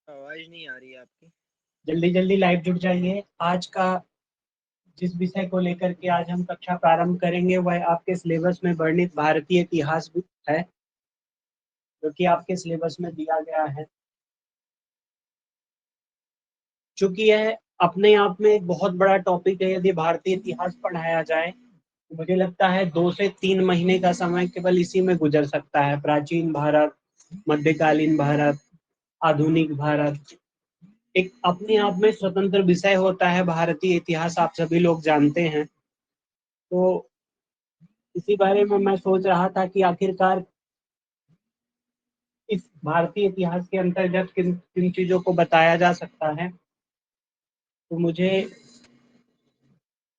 आवाज नहीं आ रही है आपकी। जल्दी जल्दी लाइव जुड़ जाइए। आज का जिस विषय को लेकर के आज हम कक्षा प्रारंभ करेंगे वह आपके सिलेबस में वर्णित भारतीय इतिहास है, जो कि आपके सिलेबस में दिया गया है। चूंकि यह अपने आप में एक बहुत बड़ा टॉपिक है, यदि भारतीय इतिहास पढ़ाया जाए तो मुझे लगता है 2 से 3 महीने का समय केवल इसी में गुजर सकता है। प्राचीन भारत, मध्यकालीन भारत, आधुनिक भारत एक अपने आप में स्वतंत्र विषय होता है। भारतीय इतिहास आप सभी लोग जानते हैं। तो इसी बारे में मैं सोच रहा था कि आखिरकार इस भारतीय इतिहास के अंतर्गत किन किन चीजों को बताया जा सकता है। तो मुझे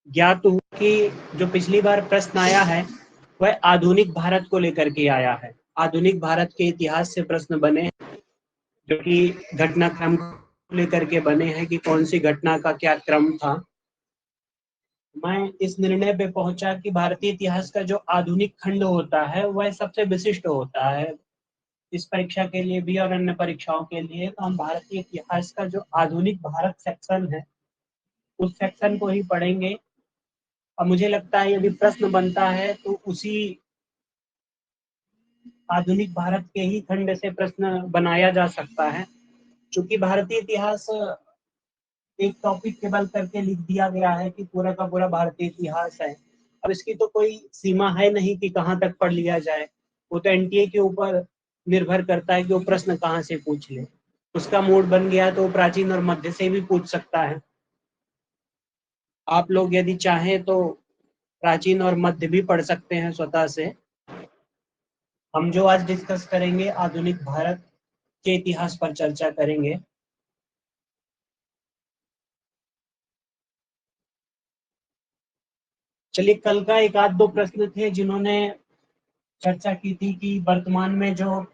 ज्ञात हुआ कि जो पिछली बार प्रश्न आया है वह आधुनिक भारत को लेकर के आया है। आधुनिक भारत के इतिहास से प्रश्न बने हैं, जो कि घटनाक्रम को लेकर के बने हैं कि कौन सी घटना का क्या क्रम था। मैं इस निर्णय पे पहुंचा कि भारतीय इतिहास का जो आधुनिक खंड होता है वह सबसे विशिष्ट होता है। इस परीक्षा के लिए भी और अन्य परीक्षाओं के लिए तो हम भारतीय इतिहास का जो आधुनिक भारत सेक्शन है उस सेक्शन को ही पढ़ेंगे। और मुझे लगता है यदि प्रश्न बनता है तो उसी आधुनिक भारत के ही खंड से प्रश्न बनाया जा सकता है। चूंकि भारतीय इतिहास एक टॉपिक केवल करके लिख दिया गया है कि पूरा का पूरा भारतीय इतिहास है। अब इसकी तो कोई सीमा है नहीं कि कहाँ तक पढ़ लिया जाए। वो तो एनटीए के ऊपर निर्भर करता है कि वो प्रश्न कहाँ से पूछ ले। उसका मूड बन गया तो प्राचीन और मध्य से भी पूछ सकता है। आप लोग यदि चाहें तो प्राचीन और मध्य भी पढ़ सकते हैं स्वतः से। हम जो आज डिस्कस करेंगे आधुनिक भारत के इतिहास पर चर्चा करेंगे। चलिए, कल का एक आध दो प्रश्न थे जिन्होंने चर्चा की थी कि वर्तमान में जो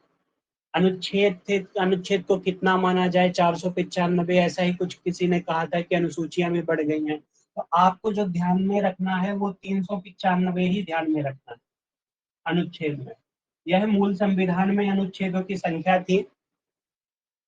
अनुच्छेद थे, अनुच्छेद को कितना माना जाए, 495 ऐसा ही कुछ किसी ने कहा था कि अनुसूचियां भी बढ़ गई हैं। तो आपको जो ध्यान में रखना है वो 395 ही ध्यान में रखना है अनुच्छेद में। यह मूल संविधान में अनुच्छेदों की संख्या थी।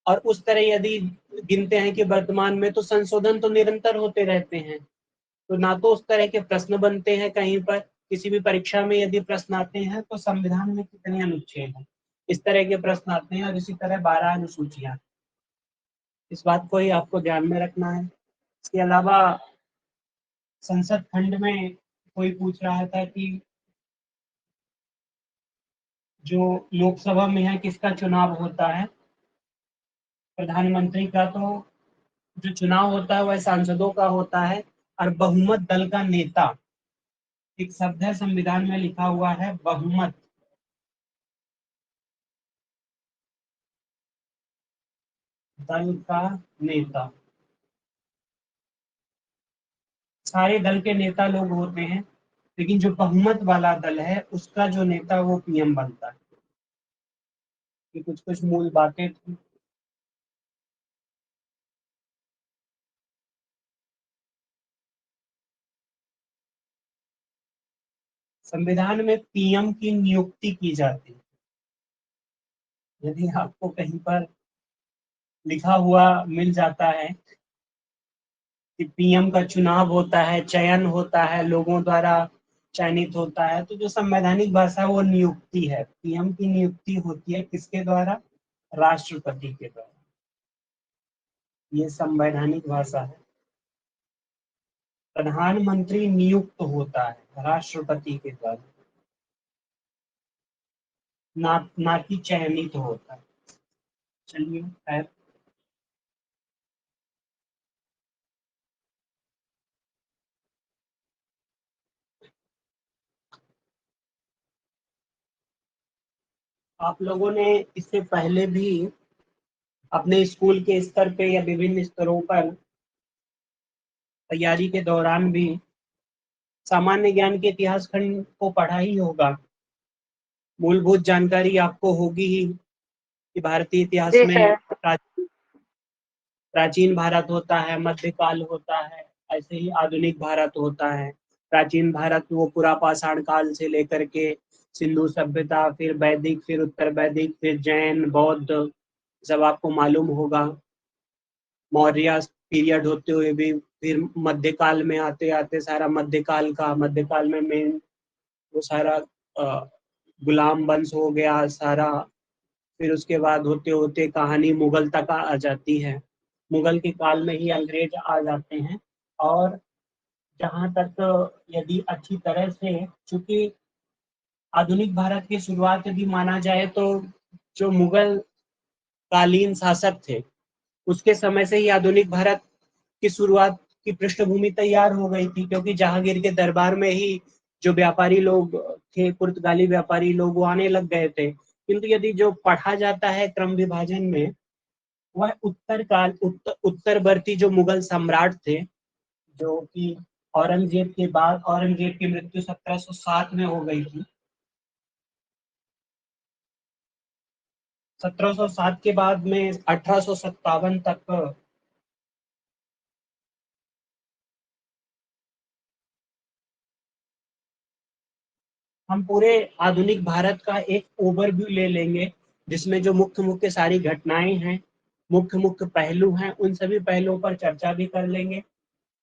और उस तरह यदि गिनते हैं कि वर्तमान में तो संशोधन तो निरंतर होते रहते हैं। तो ना तो उस तरह के प्रश्न बनते हैं कहीं पर, किसी भी परीक्षा में यदि प्रश्न आते हैं तो संविधान में कितने अनुच्छेद हैं इस तरह के प्रश्न आते हैं, और इसी तरह 12 अनुसूचियां। इस बात को ही आपको ध्यान में रखना है। इसके अलावा संसद खंड में कोई पूछ रहा था कि जो लोकसभा में है किसका चुनाव होता है। प्रधानमंत्री का तो जो चुनाव होता है वह सांसदों का होता है। और बहुमत दल का नेता एक शब्द है संविधान में लिखा हुआ है, बहुमत दल का नेता। सारे दल के नेता लोग होते हैं, लेकिन जो बहुमत वाला दल है उसका जो नेता वो पीएम बनता है। ये कुछ कुछ मूल बातें थी। संविधान में पीएम की नियुक्ति की जाती है। यदि आपको कहीं पर लिखा हुआ मिल जाता है कि पीएम का चुनाव होता है, चयन होता है, लोगों द्वारा चयनित होता है, तो जो संवैधानिक भाषा वो नियुक्ति है। पीएम की नियुक्ति होती है किसके द्वारा? राष्ट्रपति के द्वारा। ये संवैधानिक भाषा है। प्रधानमंत्री नियुक्त होता है राष्ट्रपति के द्वारा, ना कि चयनित होता है। चलिए खैर, आप लोगों ने इससे पहले भी अपने स्कूल के स्तर पे या विभिन्न स्तरों पर तैयारी के दौरान भी सामान्य ज्ञान के इतिहास खंड को पढ़ा ही होगा। मूलभूत जानकारी आपको होगी ही कि भारतीय इतिहास जी में सर। प्राचीन भारत होता है, मध्यकाल होता है, ऐसे ही आधुनिक भारत होता है। प्राचीन भारत वो पूरा पाषाण काल से लेकर के सिंधु सभ्यता, फिर वैदिक, फिर उत्तर वैदिक, फिर जैन, बौद्ध, सब आपको मालूम होगा। मौर्य पीरियड होते हुए भी, फिर मध्यकाल में आते आते सारा मध्यकाल में मेन वो सारा गुलाम वंश हो गया सारा। फिर उसके बाद होते होते कहानी मुगल तक आ जाती है। मुगल के काल में ही अंग्रेज आ जाते हैं। और जहाँ तक यदि अच्छी तरह से, चूंकि आधुनिक भारत की शुरुआत यदि माना जाए तो जो मुगल कालीन शासक थे उसके समय से ही आधुनिक भारत की शुरुआत की पृष्ठभूमि तैयार हो गई थी, क्योंकि जहांगीर के दरबार में ही जो व्यापारी लोग थे, पुर्तगाली व्यापारी लोग, वो आने लग गए थे। किंतु यदि जो पढ़ा जाता है क्रम विभाजन में, वह उत्तरवर्ती जो मुगल सम्राट थे, जो कि औरंगजेब की मृत्यु 1707 में हो गई थी। 1707 के बाद में 1857 तक हम पूरे आधुनिक भारत का एक ओवरव्यू ले लेंगे, जिसमें जो मुख्य मुख्य सारी घटनाएं हैं, मुख्य मुख्य पहलू हैं, उन सभी पहलुओं पर चर्चा भी कर लेंगे।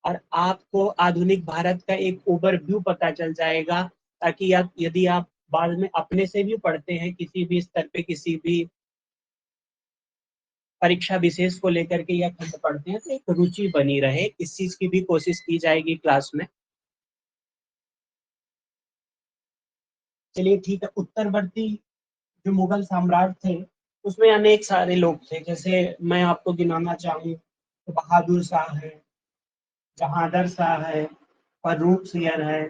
और आपको आधुनिक भारत का एक ओवरव्यू पता चल जाएगा, ताकि यदि आप बाद में अपने से भी पढ़ते हैं किसी भी स्तर पे, किसी भी परीक्षा विशेष को लेकर के या खंड पढ़ते हैं, तो एक रुचि बनी रहे। इस चीज की भी कोशिश की जाएगी क्लास में। चलिए ठीक है। उत्तरवर्ती जो मुगल सम्राट थे उसमें अनेक सारे लोग थे। जैसे मैं आपको गिनाना चाहूँ तो बहादुर शाह है, जहांदर शाह है, फर्रुख सियर है,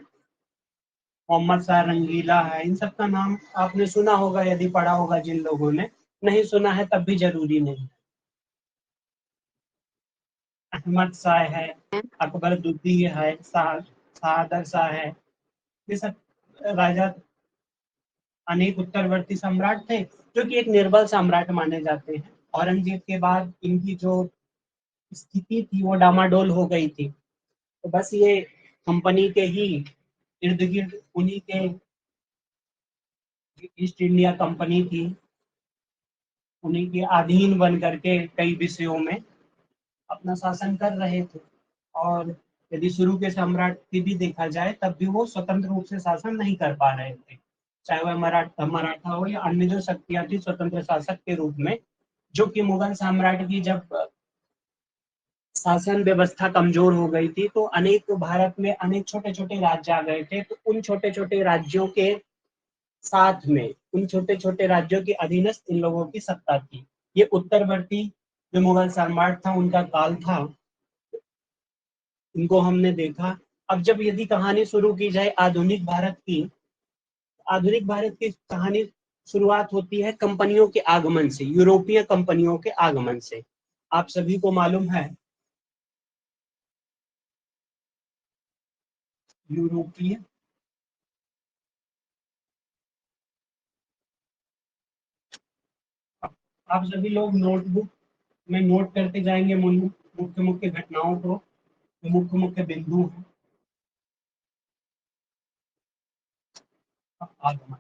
मोहम्मद शाह रंगीला है। इन सब का नाम आपने सुना होगा यदि पढ़ा होगा। जिन लोगों ने नहीं सुना है तब भी जरूरी नहीं। अहमद शाह है, अकबर दुद्दी है, शहादर शाह है। ये सब राजा अनेक उत्तरवर्ती सम्राट थे जो कि एक निर्बल सम्राट माने जाते हैं। औरंगजेब के बाद इनकी जो स्थिति थी वो डामाडोल हो गई थी। तो बस ये कंपनी के ही इर्द गिर्द, उन्हीं के, ईस्ट इंडिया कंपनी थी, उन्हीं के अधीन बन करके कई विषयों में अपना शासन कर रहे थे। और यदि शुरू के सम्राट की भी देखा जाए तब भी वो स्वतंत्र रूप से शासन नहीं कर पा रहे थे, चाहे वह मराठा हो या अन्य जो शक्तियां थी स्वतंत्र शासक के रूप में। जो कि मुगल सम्राट की जब शासन व्यवस्था कमजोर हो गई थी तो अनेक भारत में अनेक छोटे छोटे राज्य आ गए थे। तो उन छोटे छोटे राज्यों के साथ में, उन छोटे छोटे राज्यों के अधीनस्थ इन लोगों की सत्ता थी। ये उत्तरवर्ती जो मुगल सम्राट था उनका काल था। इनको हमने देखा। अब जब यदि कहानी शुरू की जाए आधुनिक भारत की, आधुनिक भारत की कहानी शुरुआत होती है कंपनियों के आगमन से, यूरोपीय कंपनियों के आगमन से। आप सभी को मालूम है यूरोपीय, आप सभी लोग नोटबुक में नोट करते जाएंगे मुख्य मुख्य घटनाओं को, मुख्य मुख्य बिंदु हैं। आगमन,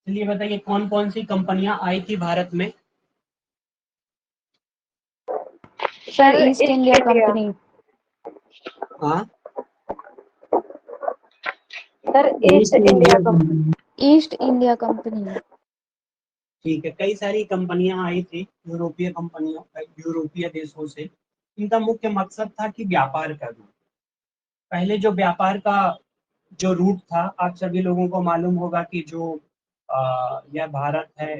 चलिए बताइए कौन कौन सी कंपनियां आई थी भारत में। Sir East India company. हाँ sir East India company. East India company. ठीक है। कई सारी कंपनियां आई थी यूरोपीय कंपनियों, यूरोपीय देशों से। इनका मुख्य मकसद था कि व्यापार करना। पहले जो व्यापार का जो रूट था, आप सभी लोगों को मालूम होगा कि जो यह भारत है,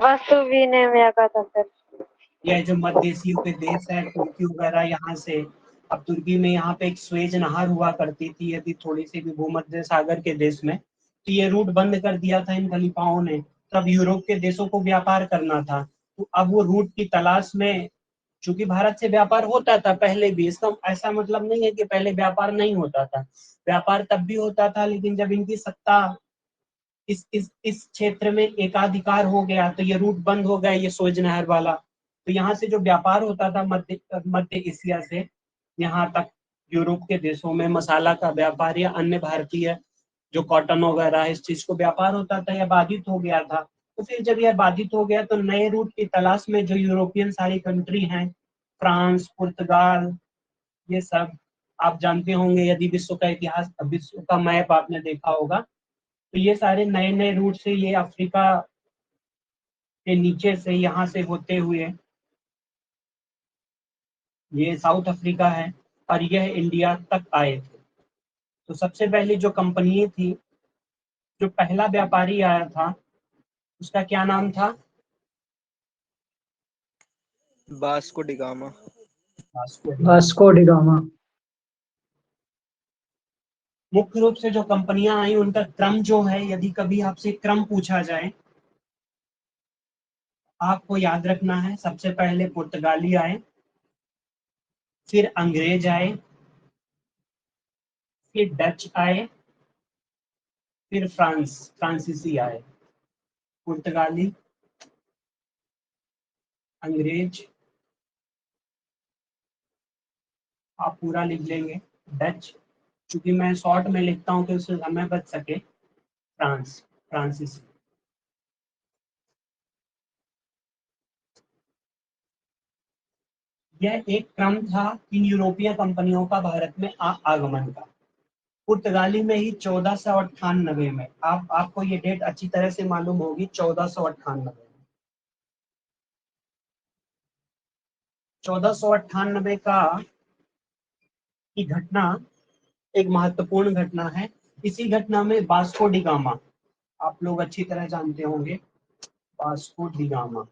वस्तु विनिमय का था सर। यह जो मध्य एशिया के देश है, तुर्की वगैरह, यहाँ से, अब तुर्की में यहाँ पे एक स्वेज नहर हुआ करती थी यदि थोड़ी सी भी भूमध्य सागर के देश में, तो ये रूट बंद कर दिया था इन खलीफाओं ने। तब यूरोप के देशों को व्यापार करना था, तो अब वो रूट की तलाश में, चूंकि भारत से व्यापार होता था पहले भी, इसका ऐसा मतलब नहीं है कि पहले व्यापार नहीं होता था। व्यापार तब भी होता था, लेकिन जब इनकी सत्ता इस क्षेत्र में एकाधिकार हो गया तो ये रूट बंद हो गया, ये सोज नहर वाला। तो यहाँ से जो व्यापार होता था मध्य एशिया से यहाँ तक यूरोप के देशों में, मसाला का व्यापार या अन्य भारतीय जो कॉटन वगैरह इस चीज को व्यापार होता था, यह बाधित हो गया था। तो फिर जब यह बाधित हो गया तो नए रूट की तलाश में जो यूरोपियन सारी कंट्री हैं, फ्रांस, पुर्तगाल, ये सब आप जानते होंगे, यदि विश्व का इतिहास, विश्व का मैप आपने देखा होगा, तो ये सारे नए नए रूट से ये अफ्रीका के नीचे से यहाँ से होते हुए ये साउथ अफ्रीका है और यह इंडिया तक आए थे। तो सबसे पहली जो कंपनी थी, जो पहला व्यापारी आया था, उसका क्या नाम था? Vasco da Gama. Vasco da Gama. मुख्य रूप से जो कंपनियां आई उनका क्रम जो है, यदि कभी आपसे क्रम पूछा जाए, आपको याद रखना है, सबसे पहले पुर्तगाली आए, फिर अंग्रेज आए, फिर डच आए, फिर फ्रांसीसी आए। पुर्तगाली, अंग्रेज, आप पूरा लिख लेंगे, डच, चूंकि मैं शॉर्ट में लिखता हूँ तो उससे समय बच सके, फ्रांसीसी। यह एक क्रम था इन यूरोपीय कंपनियों का भारत में आगमन का। पुर्तगाली में ही 1498 में, आपको ये डेट अच्छी तरह से मालूम होगी, 1498 1498 का की घटना एक महत्वपूर्ण घटना है। इसी घटना में वास्को डी गामा, आप लोग अच्छी तरह जानते होंगे, वास्को डी गामा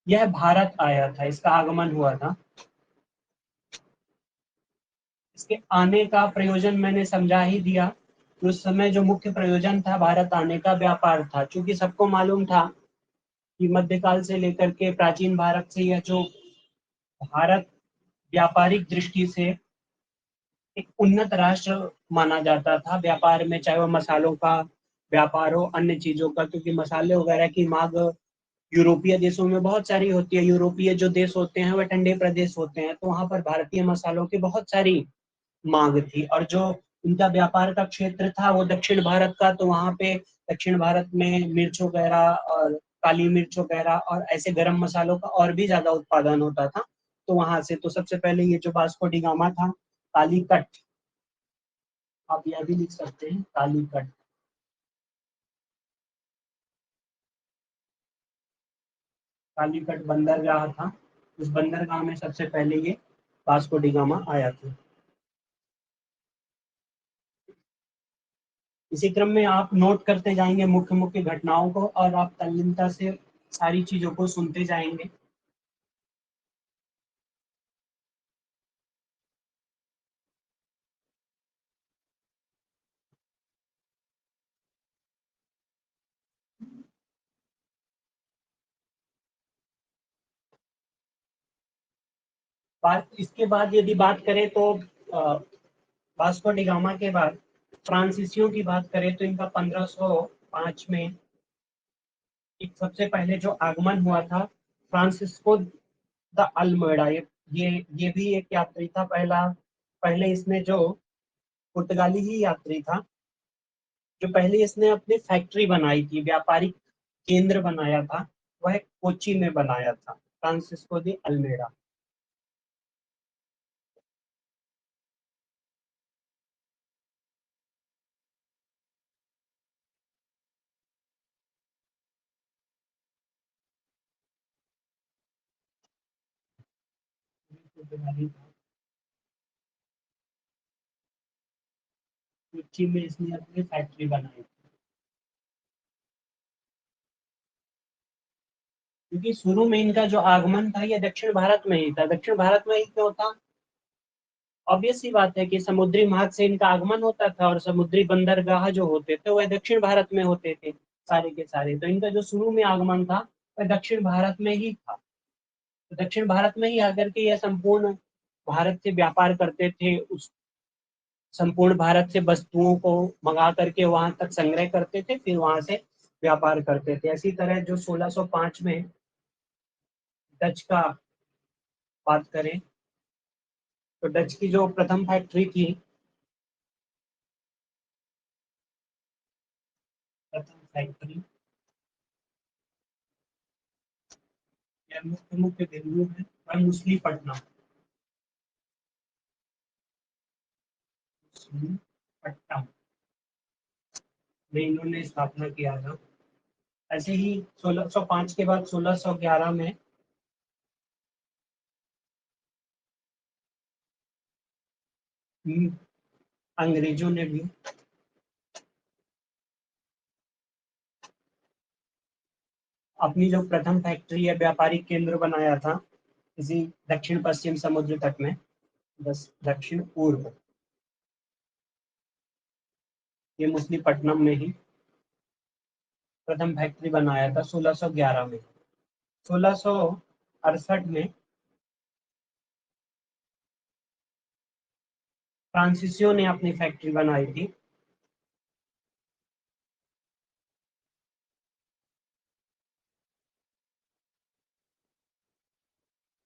यह भारत आया था, इसका आगमन हुआ था। इसके आने का प्रयोजन मैंने समझा ही दिया। उस समय जो मुख्य प्रयोजन था भारत आने का, व्यापार था। क्योंकि सबको मालूम था कि मध्यकाल से लेकर के प्राचीन भारत से यह जो भारत व्यापारिक दृष्टि से एक उन्नत राष्ट्र माना जाता था व्यापार में, चाहे वो मसालों का व्यापार हो, अन्य चीजों का, क्योंकि मसाले वगैरह की मांग यूरोपीय देशों में बहुत सारी होती है। यूरोपीय जो देश होते हैं वह ठंडे प्रदेश होते हैं, तो वहां पर भारतीय मसालों की बहुत सारी मांग थी। और जो उनका व्यापार का क्षेत्र था वो दक्षिण भारत का, तो वहां पे दक्षिण भारत में मिर्च वगैरह और काली मिर्च वगैरह और ऐसे गरम मसालों का और भी ज्यादा उत्पादन होता था। तो वहां से तो सबसे पहले ये जो वास्को डी गामा था, कालीकट, आप यह भी लिख सकते हैं, कालीकट, कालीकट बंदरगाह था। उस बंदरगाह में सबसे पहले ये वास्को डी गामा आया था। इसी क्रम में आप नोट करते जाएंगे मुख्य मुख्य घटनाओं को, और आप तल्लीनता से सारी चीजों को सुनते जाएंगे। बात इसके बाद यदि बात करें तो वास्को डी गामा के बाद फ्रांसीसियों की बात करें तो इनका 1505 में एक सबसे पहले जो आगमन हुआ था, फ्रांसिस्को द अल्मेडा, ये भी एक यात्री था। पहले इसने जो पुर्तगाली ही यात्री था, जो पहले इसने अपनी फैक्ट्री बनाई थी, व्यापारिक केंद्र बनाया था, वह कोची में बनाया था, फ्रांसिस्को द अल्मेडा। कोची में इसने अपनी फैक्ट्री बनाई, क्योंकि शुरू में इनका जो आगमन था ये दक्षिण भारत में ही था। दक्षिण भारत में ही क्यों था? ऑब्वियस सी बात है कि समुद्री मार्ग से इनका आगमन होता था और समुद्री बंदरगाह जो होते थे वह दक्षिण भारत में होते थे सारे के सारे। तो इनका जो शुरू में आगमन था वह दक्षिण भारत में ही था। तो दक्षिण भारत में ही आकर के यह संपूर्ण भारत से व्यापार करते थे, उस संपूर्ण भारत से वस्तुओं को मंगा करके वहां तक संग्रह करते थे, फिर वहां से व्यापार करते थे। इसी तरह जो 1605 में डच का बात करें तो डच की जो प्रथम फैक्ट्री थी, प्रथम फैक्ट्री या मुख्य मुख्य बिंदु है वह मछलीपट्टनम, मछलीपट्टनम में इन्होंने स्थापना किया था। ऐसे ही 1605 के बाद 1611 में अंग्रेजों ने भी अपनी जो प्रथम फैक्ट्री या व्यापारिक केंद्र बनाया था इसी दक्षिण पश्चिम समुद्र तट में, बस दक्षिण पूर्व, ये मछलीपट्टनम में ही प्रथम फैक्ट्री बनाया था 1611 में। 1668 में फ्रांसीसियों ने अपनी फैक्ट्री बनाई थी।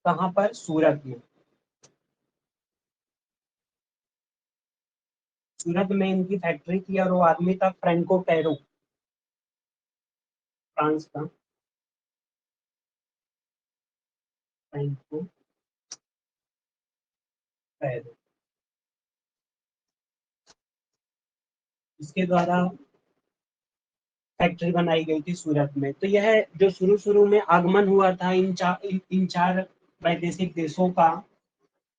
कहाँ पर? सूरत में। सूरत में इनकी फैक्ट्री थी और वो आदमी था फ्रैंको पैरो, फ्रांस का फ्रैंको पैरो। इसके द्वारा फैक्ट्री बनाई गई थी सूरत में। तो यह जो शुरू शुरू में आगमन हुआ था इन चार वैदेशिक देशों का,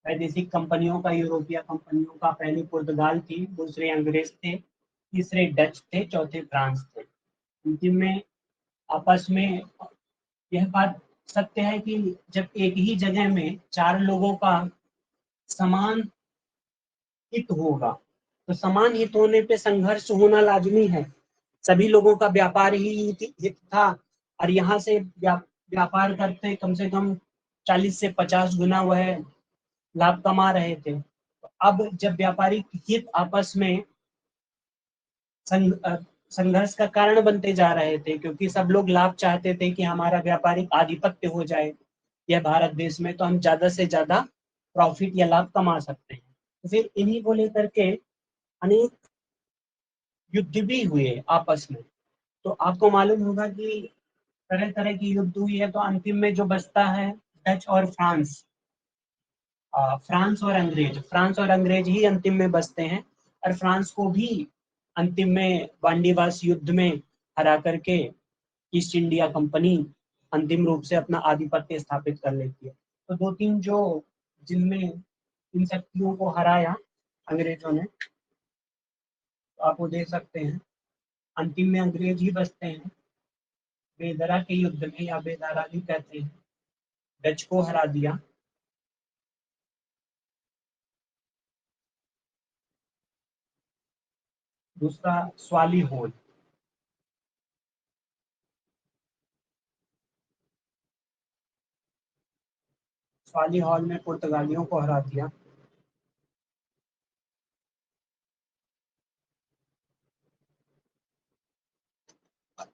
वैदेशिक कंपनियों का, यूरोपीय कंपनियों का, पहली पुर्तगाल थी, दूसरे अंग्रेज थे, तीसरे डच थे, चौथे फ्रांस थे। अंतिम में आपस में यह बात सत्य है कि जब एक ही जगह में चार लोगों का समान हित होगा तो समान हित होने पे संघर्ष होना लाजमी है। सभी लोगों का व्यापार ही हित था और यहाँ से व्यापार करते कम से कम 40 से 50 गुना वह लाभ कमा रहे थे। अब जब व्यापारिक हित आपस में संघर्ष का कारण बनते जा रहे थे, क्योंकि सब लोग लाभ चाहते थे कि हमारा व्यापारिक आधिपत्य हो जाए यह भारत देश में, तो हम ज्यादा से ज्यादा प्रॉफिट या लाभ कमा सकते हैं। तो फिर इन्हीं को लेकर के अनेक युद्ध भी हुए आपस में। तो आपको मालूम होगा कि तरह तरह की युद्ध हुई है, तो अंतिम में जो बचता है डच और फ्रांस, फ्रांस और अंग्रेज ही अंतिम में बचते हैं। और फ्रांस को भी अंतिम में वांडीवास युद्ध में हरा करके ईस्ट इंडिया कंपनी अंतिम रूप से अपना आधिपत्य स्थापित कर लेती है। तो दो तीन जो जिनमें इन शक्तियों को हराया अंग्रेजों ने, तो आप वो देख सकते हैं अंतिम में अंग्रेज ही बचते हैं। बेदरा के युद्ध में, या बेदारा भी कहते हैं, डच को हरा दिया। दूसरा स्वाली होल, स्वाली हॉल में पुर्तगालियों को हरा दिया।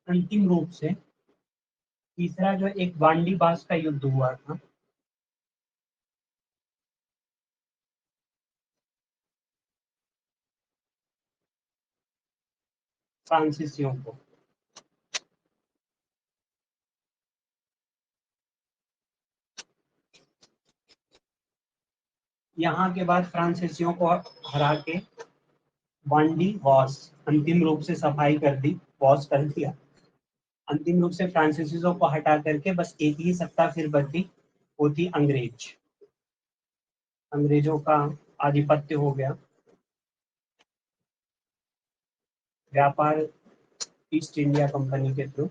अंतिम रूप से तीसरा जो एक वांडीवास का युद्ध हुआ था, फ्रांसीसियों को, यहाँ के बाद फ्रांसीसियों को हरा के वांडी वॉस अंतिम रूप से सफाई कर दी, वॉस कर दिया। अंतिम रूप से फ्रांसीसियों को हटा करके बस एक ही सत्ता फिर बची, वो थी अंग्रेज। अंग्रेजों का आधिपत्य हो गया। व्यापार ईस्ट इंडिया कंपनी के थ्रू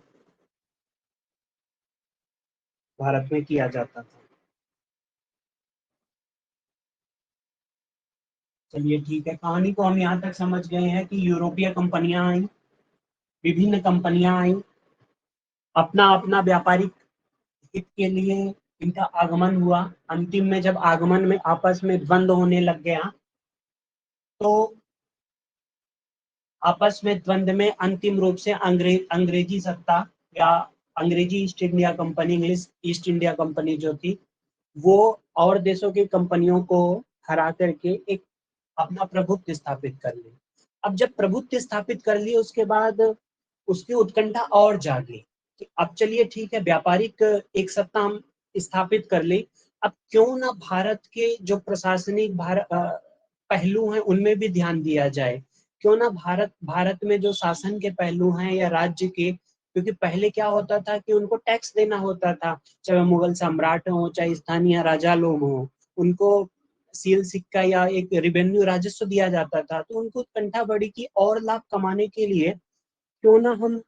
भारत में किया जाता था। चलिए ठीक है, कहानी को हम यहाँ तक समझ गए हैं कि यूरोपीय कंपनियां आई, विभिन्न कंपनियां आई, अपना अपना व्यापारिक हित के लिए इनका आगमन हुआ। अंतिम में जब आगमन में आपस में द्वंद्व होने लग गया, तो आपस में द्वंद्व में अंतिम रूप से अंग्रेजी सत्ता या अंग्रेजी east India company, English east India company जो थी, वो और देशों की कंपनियों को हरा करके एक अपना प्रभुत्व स्थापित कर ले। अब जब प्रभुत्व स्थापित कर लिए उसके बाद उसकी उत्कंठा और जागी कि अब चलिए ठीक है, व्यापारिक एक सत्ता हम स्थापित कर ली, अब क्यों ना भारत के जो प्रशासनिक पहलू हैं उनमें भी ध्यान दिया जाए, क्यों ना भारत में जो शासन के पहलू हैं या राज्य के, क्योंकि पहले क्या होता था कि उनको टैक्स देना होता था, चाहे मुगल सम्राट हो चाहे स्थानीय राजा लोग हों, उनको सील सिक्का या एक रेवेन्यू राजस्व दिया जाता था। तो उनको उत्कंठा बढ़ी कि और लाभ कमाने के लिए क्यों ना हम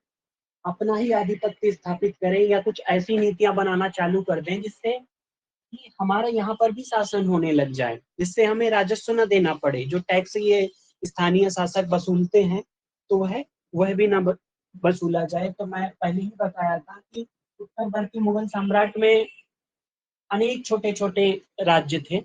अपना ही आधिपत्य स्थापित करें या कुछ ऐसी नीतियां बनाना चालू कर दें जिससे कि हमारे यहाँ पर भी शासन होने लग जाए, जिससे हमें राजस्व न देना पड़े। जो टैक्स ये स्थानीय शासक वसूलते हैं तो वह भी न वसूला जाए। तो मैं पहले ही बताया था कि उत्तरवर्ती मुगल सम्राट में अनेक छोटे छोटे राज्य थे,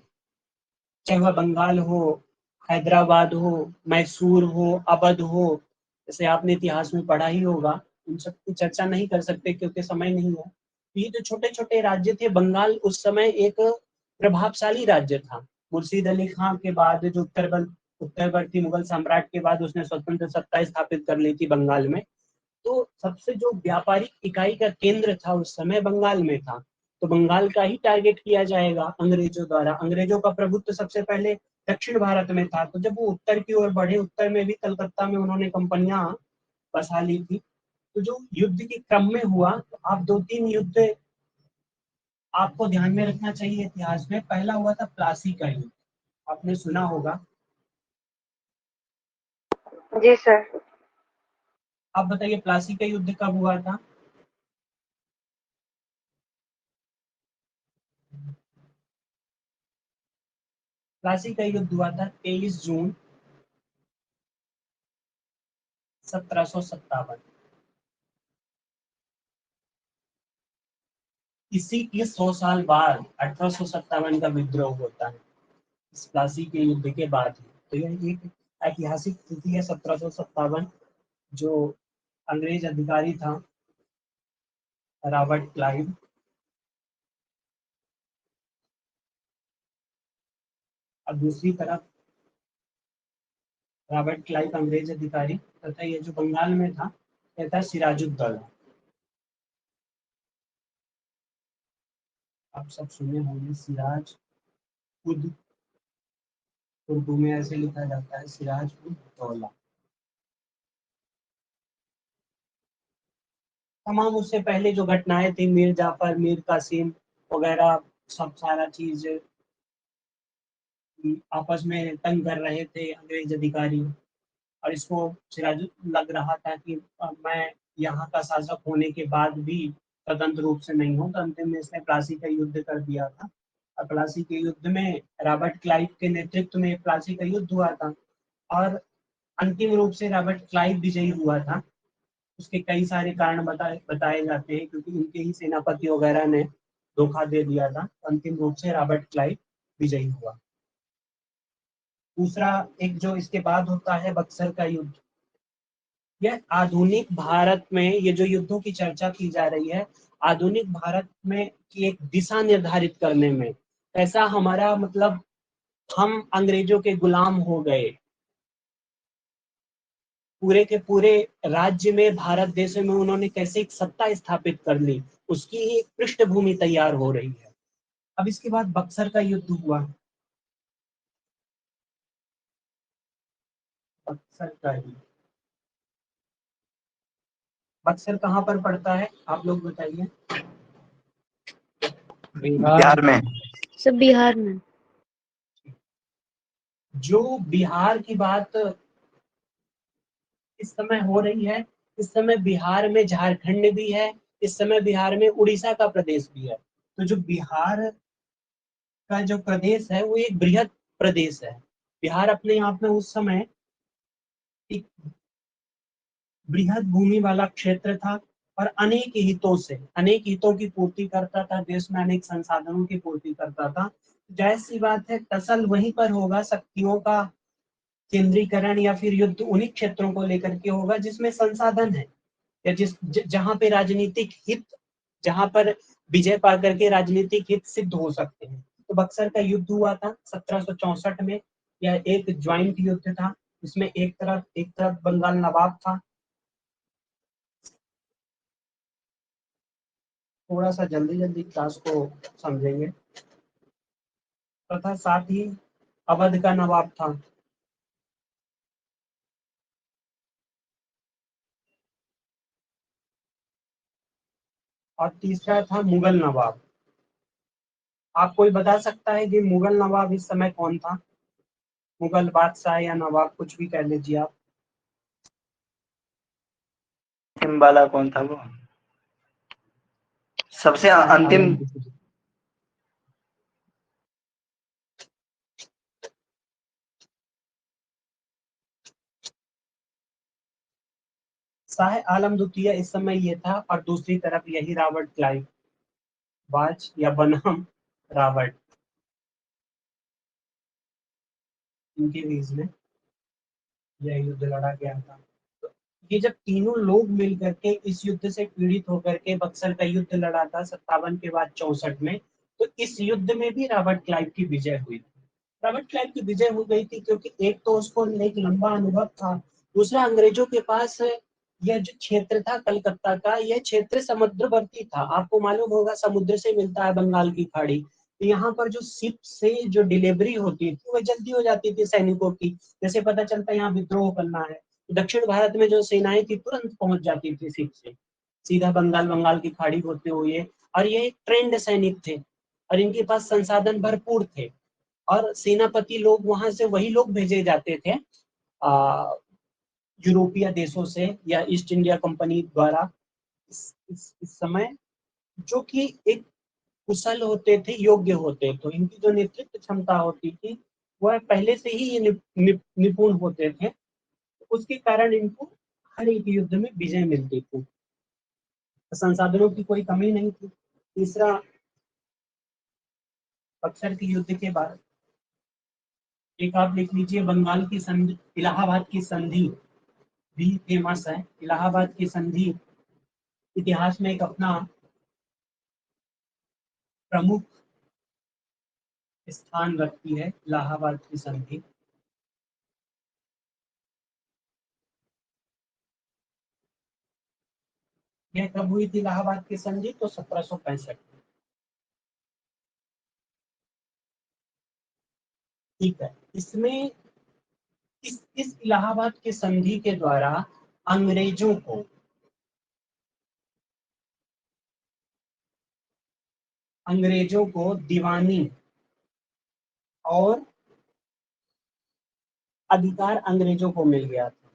चाहे वह बंगाल हो, हैदराबाद हो, मैसूर हो, अवध हो, जैसे आपने इतिहास में पढ़ा ही होगा, उन सब की चर्चा नहीं कर सकते क्योंकि समय नहीं है। ये जो छोटे छोटे राज्य थे, बंगाल उस समय एक प्रभावशाली राज्य था। मुर्शीद अली खां के बाद जो उत्तरवर्ती मुगल सम्राट के बाद उसने स्वतंत्र सत्ता स्थापित कर ली थी बंगाल में, तो सबसे जो व्यापारिक इकाई का केंद्र था उस समय बंगाल में था। तो बंगाल का ही टारगेट किया जाएगा अंग्रेजों द्वारा। अंग्रेजों का प्रभुत्व सबसे पहले दक्षिण भारत में था, तो जब वो उत्तर की ओर बढ़े, उत्तर में भी कलकत्ता में उन्होंने कंपनियां बसा ली थी। तो जो युद्ध के क्रम में हुआ, तो आप 2-3 युद्ध आपको ध्यान में रखना चाहिए इतिहास में। पहला हुआ था प्लासी का युद्ध, आपने सुना होगा। जी सर। आप बताइए प्लासी का युद्ध कब हुआ था? प्लासी का युद्ध हुआ था 23 जून 1757। इसी के 100 साल बाद 1857 का विद्रोह होता है, इस प्लासी के युद्ध के बाद ही। तो यह एक ऐतिहासिक तिथि है 1757। जो अंग्रेज अधिकारी था रॉबर्ट क्लाइव, और दूसरी तरफ रॉबर्ट क्लाइव अंग्रेज अधिकारी, तथा ये जो बंगाल में था यह था सिराजुद्दौला। आप सब सुने होंगे सिराज उद, उर्दू में ऐसे लिखा जाता है सिराज उद दौला। तमाम उससे पहले जो घटनाएं थी, मीर जाफर, मीर कासिम वगैरह, सब सारा चीज आपस में तंग कर रहे थे अंग्रेज अधिकारी, और इसको सिराज लग रहा था कि मैं यहाँ का शासक होने के बाद भी स्वतंत्र रूप से नहीं हूँ। तो अंतिम में इसने प्लासी का युद्ध कर दिया था, और प्लासी के युद्ध में रॉबर्ट क्लाइव के नेतृत्व में प्लासी का युद्ध हुआ था, और अंतिम रूप से रॉबर्ट क्लाइव विजयी हुआ था। उसके कई सारे कारण बताए जाते हैं, क्योंकि उनके ही सेनापति वगैरह ने धोखा दे दिया था। अंतिम रूप से रॉबर्ट क्लाइव विजयी हुआ। दूसरा एक जो इसके बाद होता है बक्सर का युद्ध। यह आधुनिक भारत में, ये जो युद्धों की चर्चा की जा रही है, आधुनिक भारत में की एक दिशा निर्धारित करने में, ऐसा हमारा मतलब हम अंग्रेजों के गुलाम हो गए, पूरे के पूरे राज्य में, भारत देश में उन्होंने कैसे एक सत्ता स्थापित कर ली, उसकी ही एक पृष्ठभूमि तैयार हो रही है। अब इसके बाद बक्सर का युद्ध हुआ। बक्सर का युद्ध, बक्सर कहाँ पर पड़ता है आप लोग बताइए? बिहार में। सब बिहार में। जो बिहार की बात इस समय हो रही है, इस समय बिहार में झारखंड भी है, इस समय बिहार में उड़ीसा का प्रदेश भी है। तो जो बिहार का जो प्रदेश है वो एक बृहद प्रदेश है। बिहार अपने आप में उस समय एक बृहद भूमि वाला क्षेत्र था, और अनेक हितों की पूर्ति करता था, देश में अनेक संसाधनों की पूर्ति करता था। जाहिर सी बात है टसल वहीं पर होगा, शक्तियों का केंद्रीकरण या फिर युद्ध उन्हीं क्षेत्रों को लेकर के होगा जिसमें संसाधन है, या जहां पे राजनीतिक हित, जहां पर विजय पा करके राजनीतिक हित सिद्ध हो सकते हैं। तो तो बक्सर का युद्ध हुआ था 1764 में। यह एक ज्वाइंट युद्ध था, इसमें एक तरफ बंगाल नवाब था। थोड़ा सा जल्दी जल्दी क्लास को समझेंगे। तथा साथ ही अवध का नवाब था। और तीसरा था मुगल नवाब। आप कोई बता सकता है कि मुगल नवाब इस समय कौन था? मुगल बादशाह या नवाब, कुछ भी कह लीजिए आप। अंतिम वाला कौन था वो? सबसे अंतिम। शाह आलम द्वितीय इस समय ये था, और दूसरी तरफ यही रॉबर्ट क्लाइव बाज या बनाम रॉबर्ट, इनके बीच में यह युद्ध लड़ा गया था। तो ये जब तीनों लोग मिल करके इस युद्ध से पीड़ित होकर के बक्सर का युद्ध लड़ा था 57 के बाद 64 में, तो इस युद्ध में भी रॉबर्ट क्लाइव की विजय हुई थी। रॉबर्ट क्लाइव की विजय हो गई थी क्योंकि एक तो उसको एक लंबा अनुभव था, दूसरा अंग्रेजों के पास यह जो क्षेत्र था कलकत्ता का, यह क्षेत्र समुद्रवर्ती था। आपको मालूम होगा समुद्र से मिलता है बंगाल की खाड़ी, तो यहाँ पर जो शिप से जो डिलीवरी होती थी वह जल्दी हो जाती थी सैनिकों की। जैसे पता चलता है यहाँ विद्रोह करना है, तो दक्षिण भारत में जो सेनाएं थी तुरंत पहुंच जाती थी शिप से, सीधा बंगाल की खाड़ी होते हुए। और ये एक ट्रेंड सैनिक थे, और इनके पास संसाधन भरपूर थे, और सेनापति लोग वहां से वही लोग भेजे जाते थे यूरोपीय देशों से या ईस्ट इंडिया कंपनी द्वारा इस समय, जो कि एक कुशल होते थे, योग्य होते, तो इनकी जो नेतृत्व क्षमता होती थी वह पहले से ही ये निपुण होते थे, उसके कारण इनको हर एक युद्ध में विजय मिलती थी, संसाधनों की कोई कमी नहीं थी। तीसरा, बक्सर के युद्ध के बाद एक आप लिख लीजिए, बंगाल की संधि, इलाहाबाद की संधि भी फेमस है। इलाहाबाद की संधि इतिहास में एक अपना प्रमुख स्थान रखती है, इलाहाबाद की संधि। यह कब हुई थी इलाहाबाद की संधि? तो 1765। ठीक है, इसमें इस इलाहाबाद की संधि के द्वारा अंग्रेजों को दीवानी और अधिकार अंग्रेजों को मिल गया था।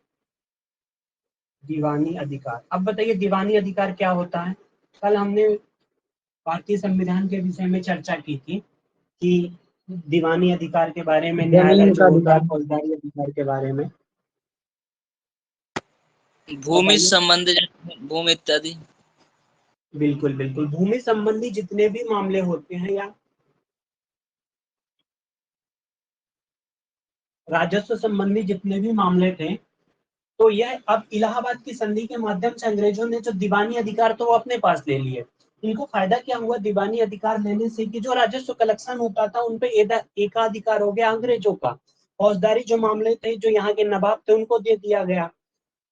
दीवानी अधिकार, अब बताइए दीवानी अधिकार क्या होता है? कल हमने भारतीय संविधान के विषय में चर्चा की थी कि दीवानी अधिकार के बारे में, न्यायालय जमीन जो का होता है अधिकार। फौजदारी अधिकार के बारे में। भूमि बताइए। संबंधी, भूमि इत्यादि। बिल्कुल बिल्कुल, भूमि संबंधी जितने भी मामले होते हैं या राजस्व संबंधी जितने भी मामले थे, तो यह अब इलाहाबाद की संधि के माध्यम से अंग्रेजों ने जो दीवानी अधिकार तो वो अपने पास ले लिए। इनको फायदा क्या हुआ दीवानी अधिकार लेने से कि जो राजस्व कलेक्शन होता था उन पे एकाधिकार हो गया अंग्रेजों का। फौजदारी जो मामले थे, जो यहाँ के नवाब थे, उनको दे दिया गया।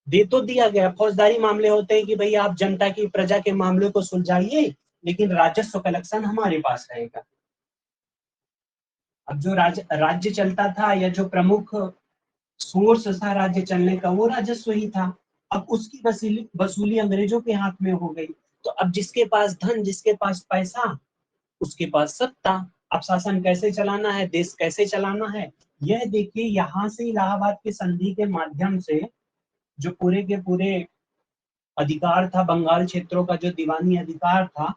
दे तो दिया गया, फौजदारी मामले होते हैं कि भाई आप जनता की, प्रजा के मामले को सुलझाइए, लेकिन राजस्व कलेक्शन हमारे पास रहेगा। अब जो राज्य चलता था, या जो प्रमुख सोर्स था राज्य चलने का, वो राजस्व ही था। अब उसकी वसूली अंग्रेजों के हाथ में हो गई। तो अब जिसके पास धन, जिसके पास पैसा, उसके पास सत्ता। अब शासन कैसे चलाना है, देश कैसे चलाना है, यह देखिए यहाँ से इलाहाबाद की संधि के माध्यम से जो पूरे के पूरे अधिकार था, बंगाल क्षेत्रों का जो दीवानी अधिकार था,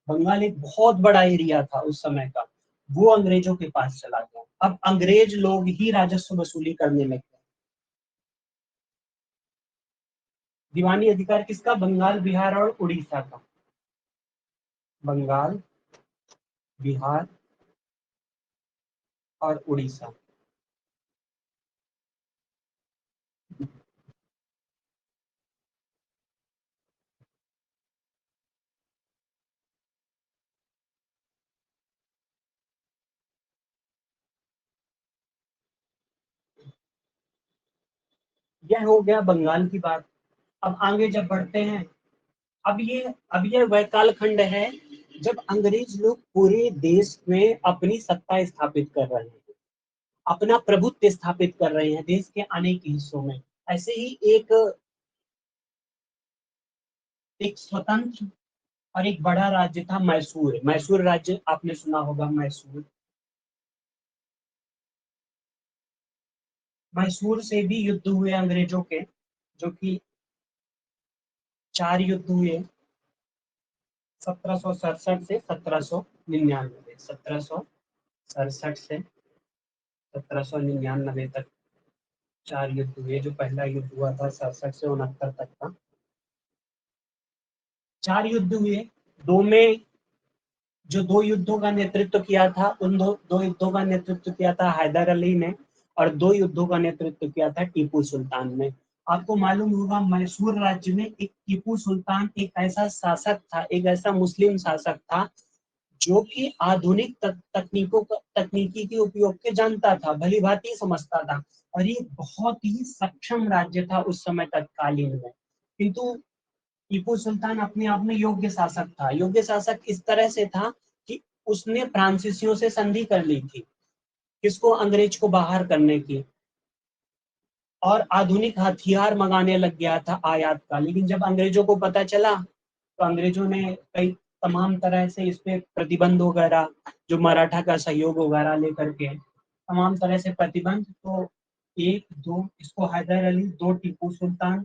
बंगाल एक बहुत बड़ा एरिया था उस समय का, वो अंग्रेजों के पास चला गया। अब अंग्रेज लोग ही राजस्व वसूली करने लगे। दीवानी अधिकार किसका? बंगाल, बिहार और उड़ीसा का। बंगाल, बिहार और उड़ीसा। यह हो गया बंगाल की बात। अब आगे जब बढ़ते हैं, अब ये वह कालखंड है जब अंग्रेज लोग पूरे देश में अपनी सत्ता स्थापित कर रहे हैं, अपना प्रभुत्व स्थापित कर रहे हैं देश के अनेक हिस्सों में। ऐसे ही एक स्वतंत्र और एक बड़ा राज्य था मैसूर। मैसूर राज्य आपने सुना होगा। मैसूर, मैसूर से भी युद्ध हुए अंग्रेजों के, जो कि 4 युद्ध हुए 1767 से 1799, 1767 से 1799 तक 4 युद्ध हुए। जो पहला युद्ध हुआ था 67 से 69 तक का, 4 युद्ध हुए। दो में जो 2 युद्धों का नेतृत्व किया था, उन दो युद्धों का नेतृत्व किया था हैदर अली ने, और 2 युद्धों का नेतृत्व किया था टीपू सुल्तान ने। आपको मालूम होगा मैसूर राज्य में एक टीपू सुल्तान एक ऐसा शासक था, एक ऐसा मुस्लिम शासक था जो कि आधुनिक तकनीकी के उपयोग के जानता था, भली भांति समझता था, और ये बहुत ही सक्षम राज्य था उस समय तत्कालीन में। किंतु टीपू सुल्तान अपने आप में योग्य शासक था। योग्य शासक इस तरह से था कि उसने फ्रांसीसियों से संधि कर ली थी, किसको, अंग्रेज को बाहर करने की, और आधुनिक हथियार मंगाने लग गया था आयात का। लेकिन जब अंग्रेजों को पता चला तो अंग्रेजों ने कई तमाम तरह से इस पे प्रतिबंध वगैरह, जो मराठा का सहयोग वगैरह लेकर के तमाम तरह से प्रतिबंध, तो 1 2 इसको हैदर अली, 2 टीपू सुल्तान,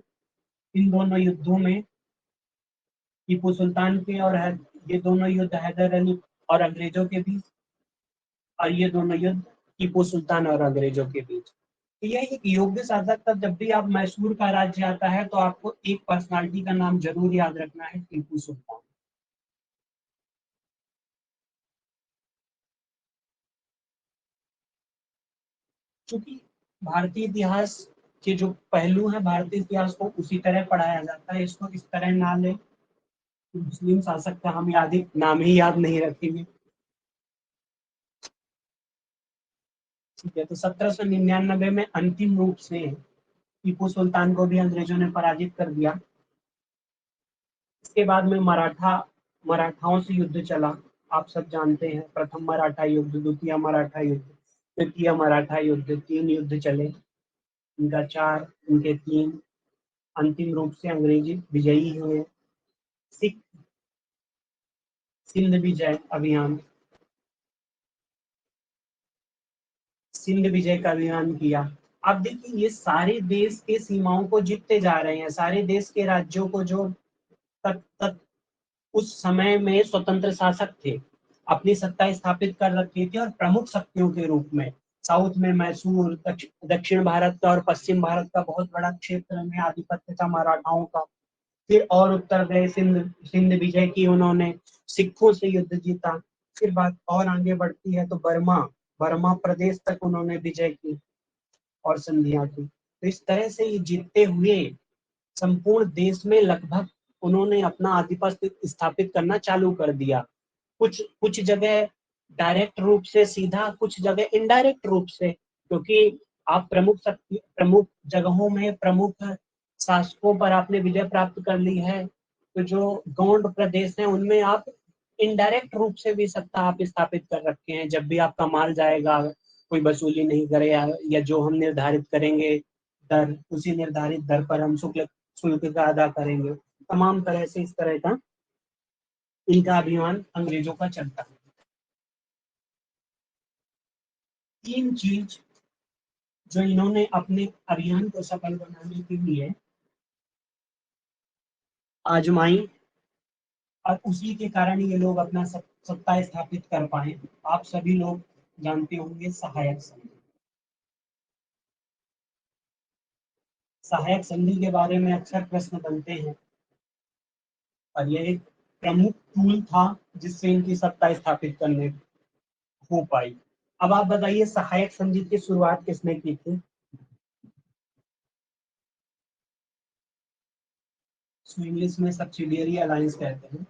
इन दोनों युद्धों में टीपू सुल्तान के और ये दोनों युद्ध हैदर अली और अंग्रेजों के बीच, और ये दोनों युद्ध टीपू सुल्तान और अंग्रेजों के बीच। तो यह एक योग्य शासक था। जब भी आप मैसूर का राज्य आता है तो आपको एक पर्सनालिटी का नाम जरूर याद रखना है, टीपू सुल्तान। क्योंकि भारतीय इतिहास के जो पहलू हैं, भारतीय इतिहास को उसी तरह पढ़ाया जाता है, इसको इस तरह ना ले मुस्लिम शासक का हम नाम ही याद नहीं रखेंगे। ठीक है, तो 1799 में अंतिम रूप से टीपू सुल्तान को भी अंग्रेजों ने पराजित कर दिया। इसके बाद में मराठाओं से युद्ध चला। आप सब जानते हैं, प्रथम मराठा युद्ध, द्वितीय मराठा युद्ध, तृतीय मराठा युद्ध, 3 युद्ध चले। इनका 4, इनके 3, अंतिम रूप से अंग्रेजी विजयी हुए। सिख सिंध विजय अभियान, सिंध विजय का अभियान किया। अब देखिए, ये सारे देश के सीमाओं को जीतते जा रहे हैं, सारे देश के राज्यों को जो तक तक उस समय में स्वतंत्र शासक थे, अपनी सत्ता स्थापित कर रखी थी, और प्रमुख शक्तियों के रूप में साउथ में मैसूर, दक्षिण भारत का और पश्चिम भारत का बहुत बड़ा क्षेत्र में आधिपत्य था मराठाओं का। फिर और उत्तर गए, सिंध सिंध विजय की उन्होंने, सिखों से युद्ध जीता। फिर बात और आगे बढ़ती है तो बर्मा बर्मा प्रदेश तक उन्होंने विजय की और संधियां की। तो इस तरह से ये जीतते हुए संपूर्ण देश में लगभग उन्होंने अपना आधिपत्य स्थापित करना चालू कर दिया। कुछ कुछ जगह डायरेक्ट रूप से सीधा, कुछ जगह इनडायरेक्ट रूप से, क्योंकि आप प्रमुख जगहों में प्रमुख शासकों पर आपने विजय प्राप्त कर ली है, तो जो गौंड प्रदेश है उनमें आप इनडायरेक्ट रूप से भी सत्ता आप स्थापित कर रखे हैं। जब भी आपका माल जाएगा, कोई वसूली नहीं करेगा, या जो हम निर्धारित करेंगे दर, उसी निर्धारित दर पर हम शुल्क का अदा करेंगे। तमाम तरह से इस तरह का इनका अभियान अंग्रेजों का चलता है। 3 चीज जो इन्होंने अपने अभियान को सफल बनाने के लिए आजमाई, और उसी के कारण ये लोग अपना सत्ता स्थापित कर पाए। आप सभी लोग जानते होंगे सहायक संधि। सहायक संधि के बारे में अक्सर प्रश्न बनते हैं, और यह एक प्रमुख टूल था जिससे इनकी सत्ता स्थापित करने हो पाई। अब आप बताइए, सहायक संधि की शुरुआत किसने की थी? इंग्लिश में सब्सिडियरी अलायंस कहते हैं।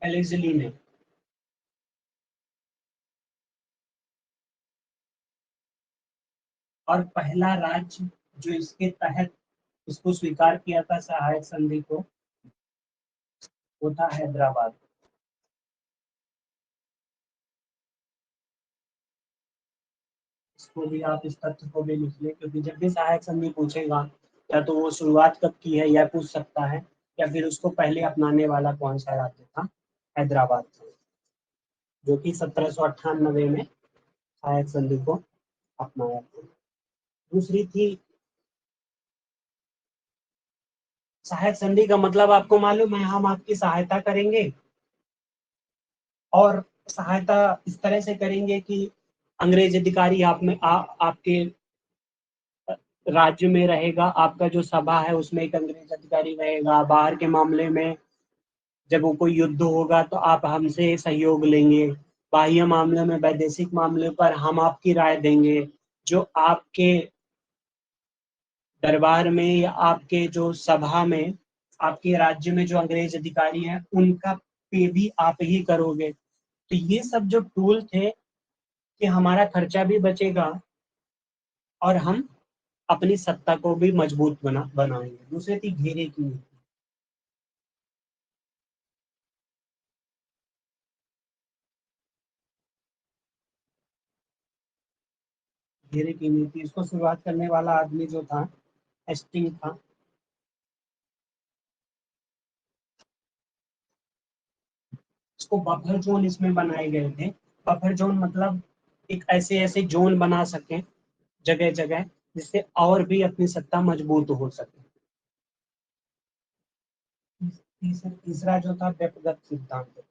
एलेजली ने। और पहला राज्य जो इसके तहत इसको स्वीकार किया था सहायक संधि को, वो था हैदराबाद। इसको भी आप इस तथ्य को भी लिख लें, क्योंकि जब भी सहायक संधि पूछेगा या तो वो शुरुआत कब की है यह पूछ सकता है, या फिर उसको पहले अपनाने वाला कौन सा राज्य था, हैदराबाद था, जो कि 1798 में सहायक संधि को अपनाया था। दूसरी थी, सहायक संधि का मतलब आपको मालूम है, हम आपकी सहायता करेंगे और सहायता इस तरह से करेंगे कि अंग्रेज अधिकारी आप में आपके राज्य में रहेगा, आपका जो सभा है उसमें एक अंग्रेज अधिकारी रहेगा, बाहर के मामले में जब वो कोई युद्ध होगा तो आप हमसे सहयोग लेंगे, बाह्य मामले में वैदेशिक मामले पर हम आपकी राय देंगे, जो आपके दरबार में या आपके जो सभा में आपके राज्य में जो अंग्रेज अधिकारी हैं उनका पे भी आप ही करोगे। तो ये सब जो टूल थे कि हमारा खर्चा भी बचेगा और हम अपनी सत्ता को भी मजबूत बनाएंगे। दूसरी थी घेरे की नीति। घेरे की नीति, इसको शुरुआत करने वाला आदमी जो था हेस्टिंग था। इसको बफर जोन इसमें बनाए गए थे। बफर जोन मतलब एक ऐसे ऐसे जोन बना सके जगह जगह, जिससे और भी अपनी सत्ता मजबूत हो सके। तीसरा जो था व्यक्तिगत सिद्धांत था।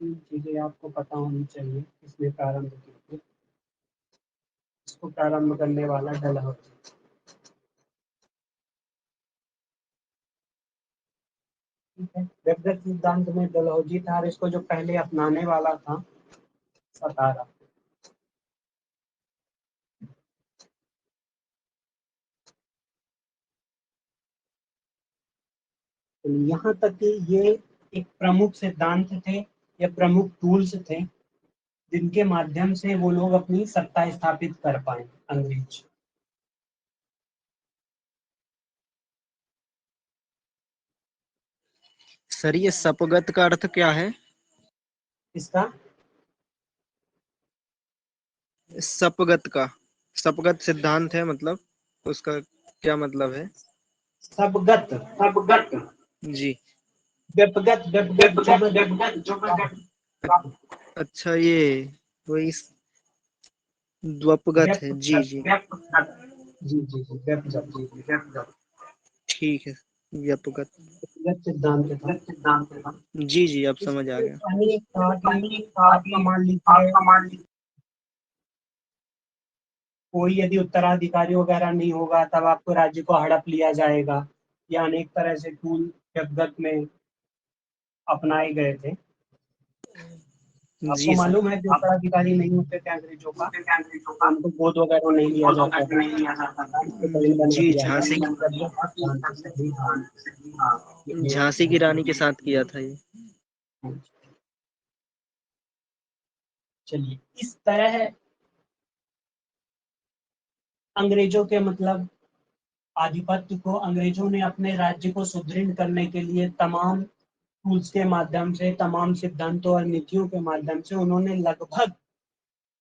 तीन चीजें आपको पता होनी चाहिए इसमें प्रारंभ की थी। इसको प्रारंभ करने वाला डलहौजी। ठीक है, व्यक्तिगत सिद्धांत में डलहौजी था और इसको जो पहले अपनाने वाला था सतारा। तो यहाँ तक कि ये एक प्रमुख सिद्धांत थे या प्रमुख टूल्स थे जिनके माध्यम से वो लोग अपनी सत्ता स्थापित कर पाए अंग्रेज। सर ये सपगत का अर्थ क्या है? इसका सपगत सिद्धांत है, मतलब उसका क्या मतलब है? सबगत जी। व्यपगत व्यपगत अच्छा, ये वही द्वपगत है। जी जी व्यपगत ठीक है, व्यपगत। सिद्धांत था। जी जी, अब समझ आ गया। अनेक था कि आपका मान लीजिए कोई यदि उत्तराधिकारी वगैरह नहीं होगा तब आपको राज्य को हड़प लिया जाएगा, या अनेक तरह से टूल व्यपगत में अपनाए गए थे। आपको जी सर। मालूम है कि उत्तराधिकारी नहीं होते थे अंग्रेजों का, तो उनको गोद वगैरह नहीं लिया जाता था। इसको करीबन जी, किया था। झांसी की रानी के साथ किया था ये। चलिए, इस तरह अंग्रेजों के मतलब आधिपत्य को अंग्रेजों ने अपने राज्य को सुदृढ़ करने के लिए तमाम टूल्स के माध्यम से, तमाम सिद्धांतों और नीतियों के माध्यम से उन्होंने लगभग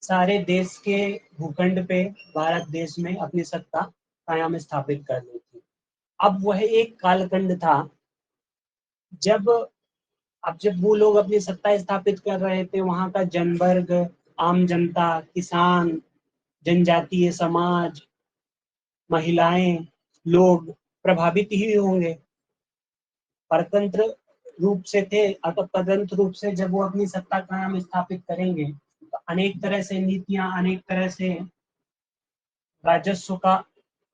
सारे देश के भूखंड पे, भारत देश में अपनी सत्ता कायम स्थापित कर ली थी। अब वह एक कालखंड था जब जब वो लोग अपनी सत्ता स्थापित कर रहे थे, वहां का जनवर्ग, आम जनता, किसान, जनजातीय समाज, महिलाएं, लोग प्रभावित ही होंगे। परतंत्र रूप से थे, परतंत्र रूप से जब वो अपनी सत्ता कायम स्थापित करेंगे तो अनेक तरह से नीतियां, अनेक तरह से राजस्व का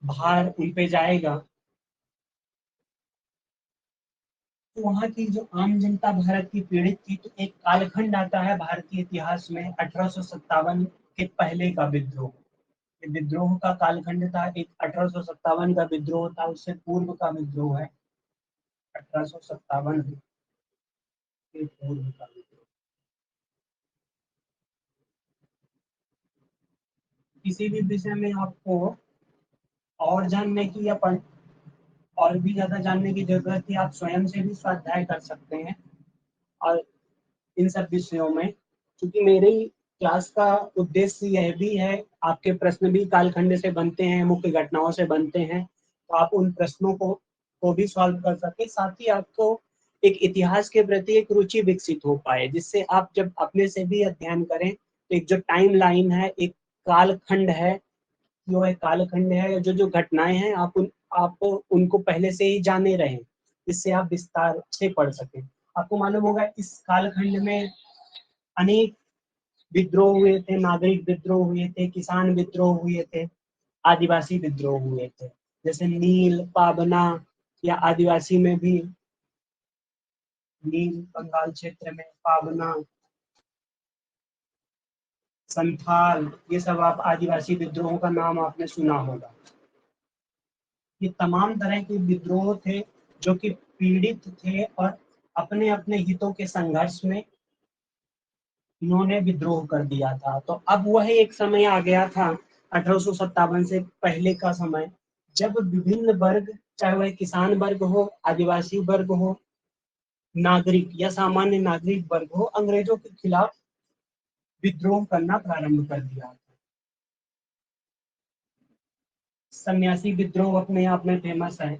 भार उन पे जाएगा। तो वहां की जो आम जनता भारत की पीड़ित थी, तो एक कालखंड आता है भारतीय इतिहास में 1857 के पहले का विद्रोह। ये विद्रोह का कालखंड था, एक 1857 का विद्रोह था, उससे पूर्व का विद्रोह है 1857 के पूर्व का विद्रोह। किसी भी विषय में आपको और जानने की या और भी ज्यादा जानने की जरूरत है, आप स्वयं से भी स्वाध्याय कर सकते हैं। और इन सब विषयों में, क्योंकि मेरी क्लास का उद्देश्य यह भी है, आपके प्रश्न भी कालखंड से बनते हैं, मुख्य घटनाओं से बनते हैं, तो आप उन प्रश्नों को भी सॉल्व कर सके, साथ ही आपको एक इतिहास के प्रति एक रुचि विकसित हो पाए, जिससे आप जब अपने से भी अध्ययन करें तो एक जो टाइम लाइन है, एक कालखंड है, जो एक कालखंड है, जो घटनाएं हैं, आप उनको पहले से ही जाने रहें, जिससे आप विस्तार से पढ़ सकें। आपको मालूम होगा इस कालखंड में अनेक विद्रोह हुए थे, नागरिक विद्रोह हुए थे, किसान विद्रोह हुए थे, आदिवासी विद्रोह हुए थे, जैसे नील, पाबना, या आदिवासी में भी नील बंगाल क्षेत्र में, पाबना, संथाल, ये सब आप आदिवासी विद्रोहों का नाम आपने सुना होगा। ये तमाम तरह के विद्रोह थे जो कि पीड़ित थे और अपने अपने हितों के संघर्ष में इन्होंने विद्रोह कर दिया था। तो अब वह एक समय आ गया था 1857 से पहले का समय, जब विभिन्न वर्ग, चाहे वह किसान वर्ग हो, आदिवासी वर्ग हो, नागरिक या सामान्य नागरिक वर्ग हो, अंग्रेजों के खिलाफ विद्रोह करना प्रारंभ कर दिया था। सन्यासी विद्रोह अपने आप में फेमस है।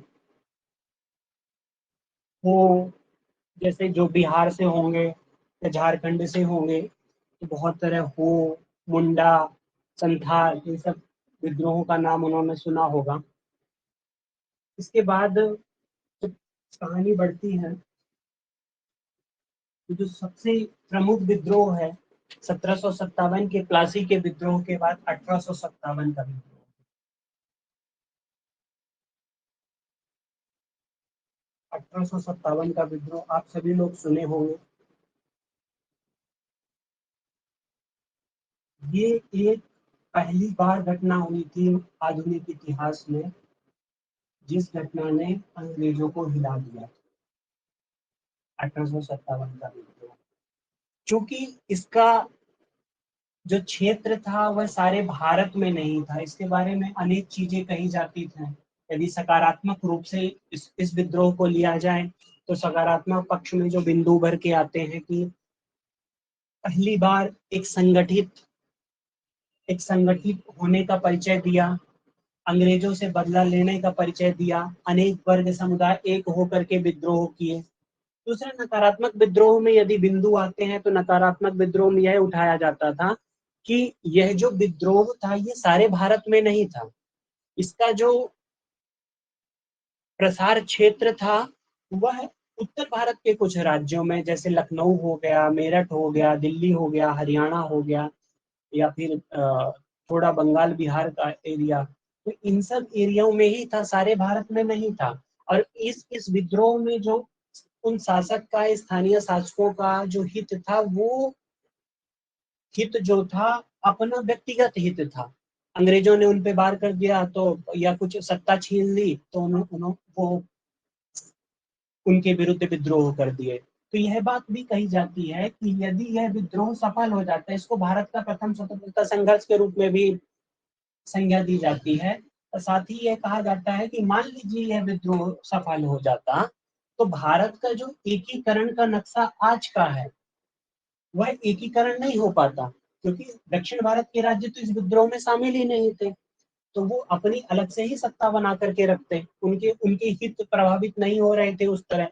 वो जैसे जो बिहार से होंगे या झारखंड से होंगे, तो बहुत तरह हो, मुंडा, संथाल, इन सब विद्रोहों का नाम उन्होंने सुना होगा। इसके बाद जब कहानी बढ़ती है, तो जो सबसे प्रमुख विद्रोह है 1757 के प्लासी के विद्रोह के बाद 1857 का विद्रोह। 1857 का विद्रोह आप सभी लोग सुने होंगे। ये एक पहली बार घटना हुई थी आधुनिक इतिहास में, जिस घटना ने अंग्रेजों को हिला दिया। 1857 का विद्रोह, चूंकि इसका जो क्षेत्र था वह सारे भारत में नहीं था, इसके बारे में अनेक चीजें कही जाती थी। यदि सकारात्मक रूप से इस विद्रोह को लिया जाए, तो सकारात्मक पक्ष में जो बिंदु भर के आते हैं कि पहली बार एक संगठित होने का परिचय दिया, अंग्रेजों से बदला लेने का परिचय दिया, अनेक वर्ग समुदाय एक होकर के विद्रोह किए। दूसरे नकारात्मक विद्रोह में यदि बिंदु आते हैं, तो नकारात्मक विद्रोह में यह उठाया जाता था कि यह जो विद्रोह था ये सारे भारत में नहीं था, इसका जो प्रसार क्षेत्र था वह उत्तर भारत के कुछ राज्यों में, जैसे लखनऊ हो गया, मेरठ हो गया, दिल्ली हो गया, हरियाणा हो गया, या फिर थोड़ा बंगाल बिहार का एरिया, तो इन सब एरियाओं में ही था, सारे भारत में नहीं था। और इस विद्रोह में जो उन शासक का, स्थानीय शासकों का जो हित था, वो हित जो था अपना व्यक्तिगत हित था। अंग्रेजों ने उन पे वार कर दिया तो, या कुछ सत्ता छीन ली, तो उन्होंने वो उनके विरुद्ध विद्रोह कर दिए। तो यह बात भी कही जाती है कि यदि यह विद्रोह सफल हो जाता है, इसको भारत का प्रथम स्वतंत्रता संघर्ष के रूप में भी संज्ञा दी जाती है। और साथ ही यह कहा जाता है कि मान लीजिए यह विद्रोह सफल हो जाता, तो भारत का जो एकीकरण का नक्शा आज का है वह एकीकरण नहीं हो पाता, क्योंकि दक्षिण भारत के राज्य तो इस विद्रोह में शामिल ही नहीं थे, तो वो अपनी अलग से ही सत्ता बना करके रखते, उनके उनके हित प्रभावित नहीं हो रहे थे उस तरह,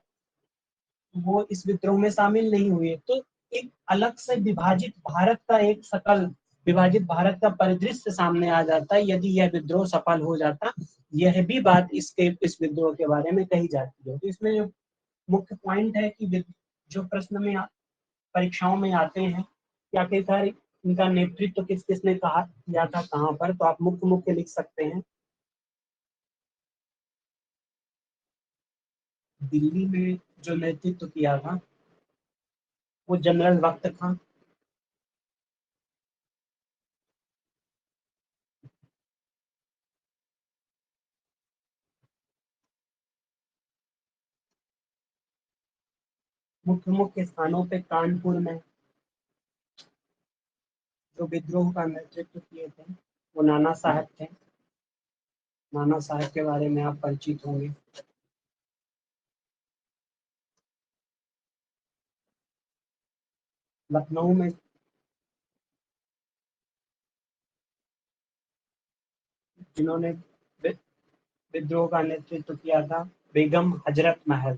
वो इस विद्रोह में शामिल नहीं हुए। तो एक अलग से विभाजित भारत का, एक सकल विभाजित भारत का परिदृश्य सामने आ जाता है यदि यह विद्रोह सफल हो जाता। यह भी बात इस विद्रोह के बारे में कही जाती है। तो इसमें जो मुख्य पॉइंट है कि जो प्रश्न में परीक्षाओं में आते हैं कि आखिरकार इनका नेतृत्व किस किसने कहा किया था, कहाँ पर, तो आप मुख्य मुख्य लिख सकते हैं। दिल्ली में जो नेतृत्व किया था वो जनरल वक्त था। मुख्य मुख्य स्थानों पे कानपुर में जो विद्रोह का नेतृत्व किए थे वो नाना साहब थे। नाना साहब के बारे में आप परिचित होंगे। लखनऊ में जिन्होंने विद्रोह का नेतृत्व किया था, बेगम हजरत महल।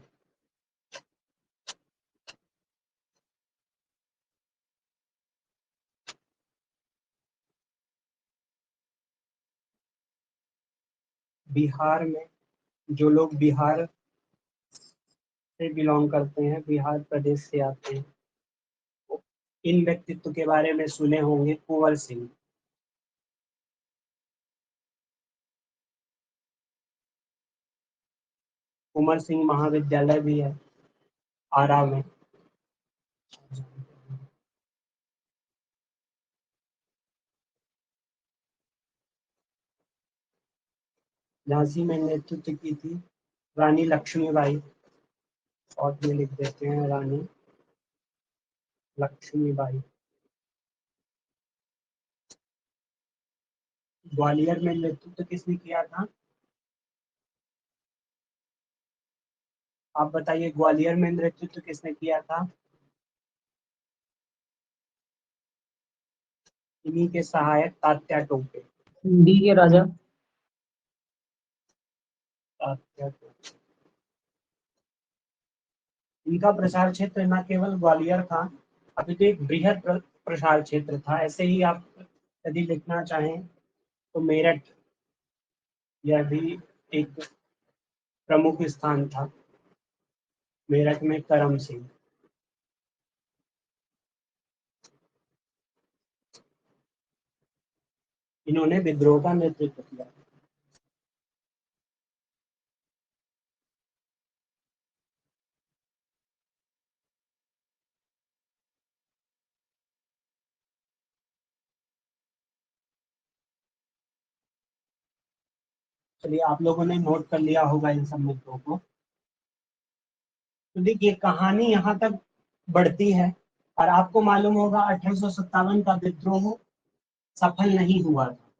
बिहार में जो लोग बिहार से बिलोंग करते हैं, बिहार प्रदेश से आते हैं, इन व्यक्तित्व के बारे में सुने होंगे। कुंवर सिंह। कुंवर सिंह महाविद्यालय भी है आरा में। झांसी में नेतृत्व की थी रानी लक्ष्मीबाई। और में लिख देते हैं रानी लक्ष्मीबाई। ग्वालियर में नेतृत्व किसने किया था? आप बताइए, ग्वालियर में नेतृत्व किसने किया था? इन्हीं के सहायक तात्या टोपे। हिंदी के राजा। तात्या टोपे। इनका प्रसार क्षेत्र न केवल ग्वालियर था, अपितु एक बृहद प्रसार क्षेत्र था। ऐसे ही आप यदि लिखना चाहें तो मेरठ, यह भी एक प्रमुख स्थान था। मेरठ में करम सिंह। इन्होंने विद्रोह का नेतृत्व किया। चलिए, आप लोगों ने नोट कर लिया होगा इन सब मुद्दों को। तो देखिए, कहानी यहाँ तक बढ़ती है और आपको मालूम होगा 1857 का विद्रोह सफल नहीं हुआ था।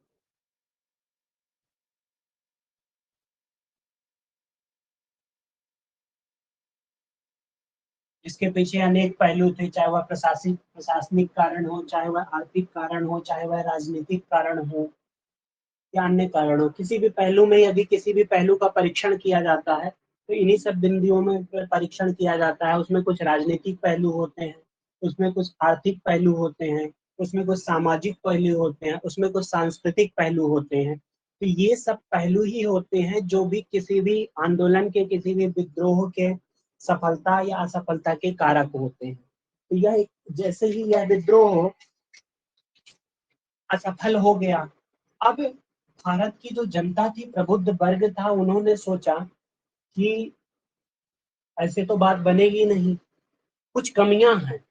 इसके पीछे अनेक पहलू थे, चाहे वह प्रशासनिक कारण हो, चाहे वह आर्थिक कारण हो, चाहे वह राजनीतिक कारण हो या अन्य कारण हो। किसी भी पहलू में यदि किसी भी पहलू का परीक्षण किया जाता है तो इन्हीं सब बिंदुओं में परीक्षण किया जाता है। उसमें कुछ राजनीतिक पहलू होते हैं, उसमें कुछ आर्थिक पहलू होते हैं, उसमें कुछ सामाजिक पहलू होते हैं, उसमें कुछ सांस्कृतिक पहलू होते हैं। तो ये सब पहलू ही होते हैं जो भी किसी भी आंदोलन के, किसी भी विद्रोह के सफलता या असफलता के कारक होते हैं। तो यह जैसे ही यह विद्रोह असफल हो गया, अब भारत की जो जनता थी, प्रबुद्ध वर्ग था, उन्होंने सोचा कि ऐसे तो बात बनेगी नहीं, कुछ कमियां हैं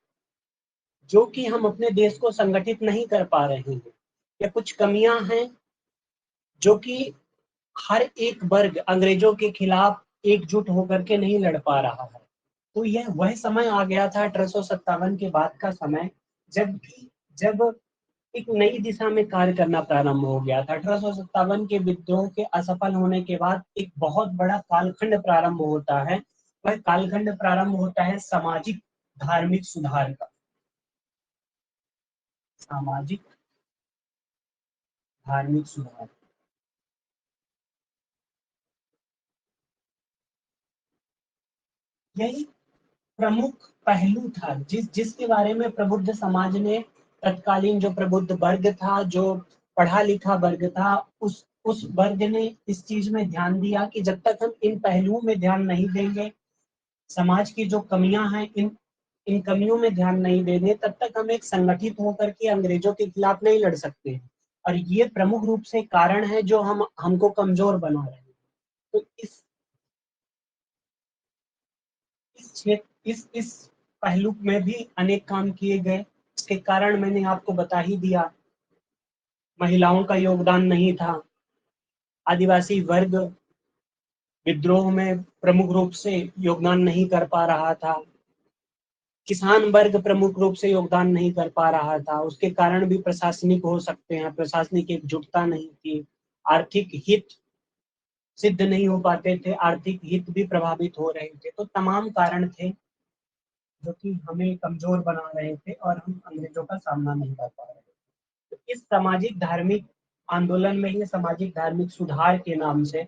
जो कि हम अपने देश को संगठित नहीं कर पा रहे हैं, या कुछ कमियां हैं जो कि हर एक वर्ग अंग्रेजों के खिलाफ एकजुट होकर के नहीं लड़ पा रहा है। तो यह वह समय आ गया था 1857 के बाद का समय, जब एक नई दिशा में कार्य करना प्रारंभ हो गया था। 1857 के विद्रोह के असफल होने के बाद एक बहुत बड़ा कालखंड प्रारंभ होता है। वह कालखंड प्रारंभ होता है सामाजिक धार्मिक सुधार का। सामाजिक धार्मिक सुधार यही प्रमुख पहलू था जिसके बारे में प्रबुद्ध समाज ने, तत्कालीन जो प्रबुद्ध वर्ग था, जो पढ़ा लिखा वर्ग था, उस वर्ग ने इस चीज में ध्यान दिया कि जब तक हम इन पहलुओं में ध्यान नहीं देंगे, समाज की जो कमियां हैं, इन कमियों में ध्यान नहीं देंगे, तब तक हम एक संगठित होकर के अंग्रेजों के खिलाफ नहीं लड़ सकते हैं। और ये प्रमुख रूप से कारण है जो हमको कमजोर बना रहे हैं। तो इस पहलू में भी अनेक काम किए गए। इसके कारण मैंने आपको बता ही दिया। महिलाओं का योगदान नहीं था, आदिवासी वर्ग विद्रोह में प्रमुख रूप से योगदान नहीं कर पा रहा था, किसान वर्ग प्रमुख रूप से योगदान नहीं कर पा रहा था, उसके कारण भी प्रशासनिक हो सकते हैं, प्रशासनिक एकजुटता नहीं थी, आर्थिक हित सिद्ध नहीं हो पाते थे, आर्थिक हित भी प्रभावित हो रहे थे। तो तमाम कारण थे जो कि हमें कमजोर बना रहे थे और हम अंग्रेजों का सामना नहीं कर पा रहे थे। तो इस सामाजिक धार्मिक आंदोलन में ही सामाजिक धार्मिक सुधार के नाम से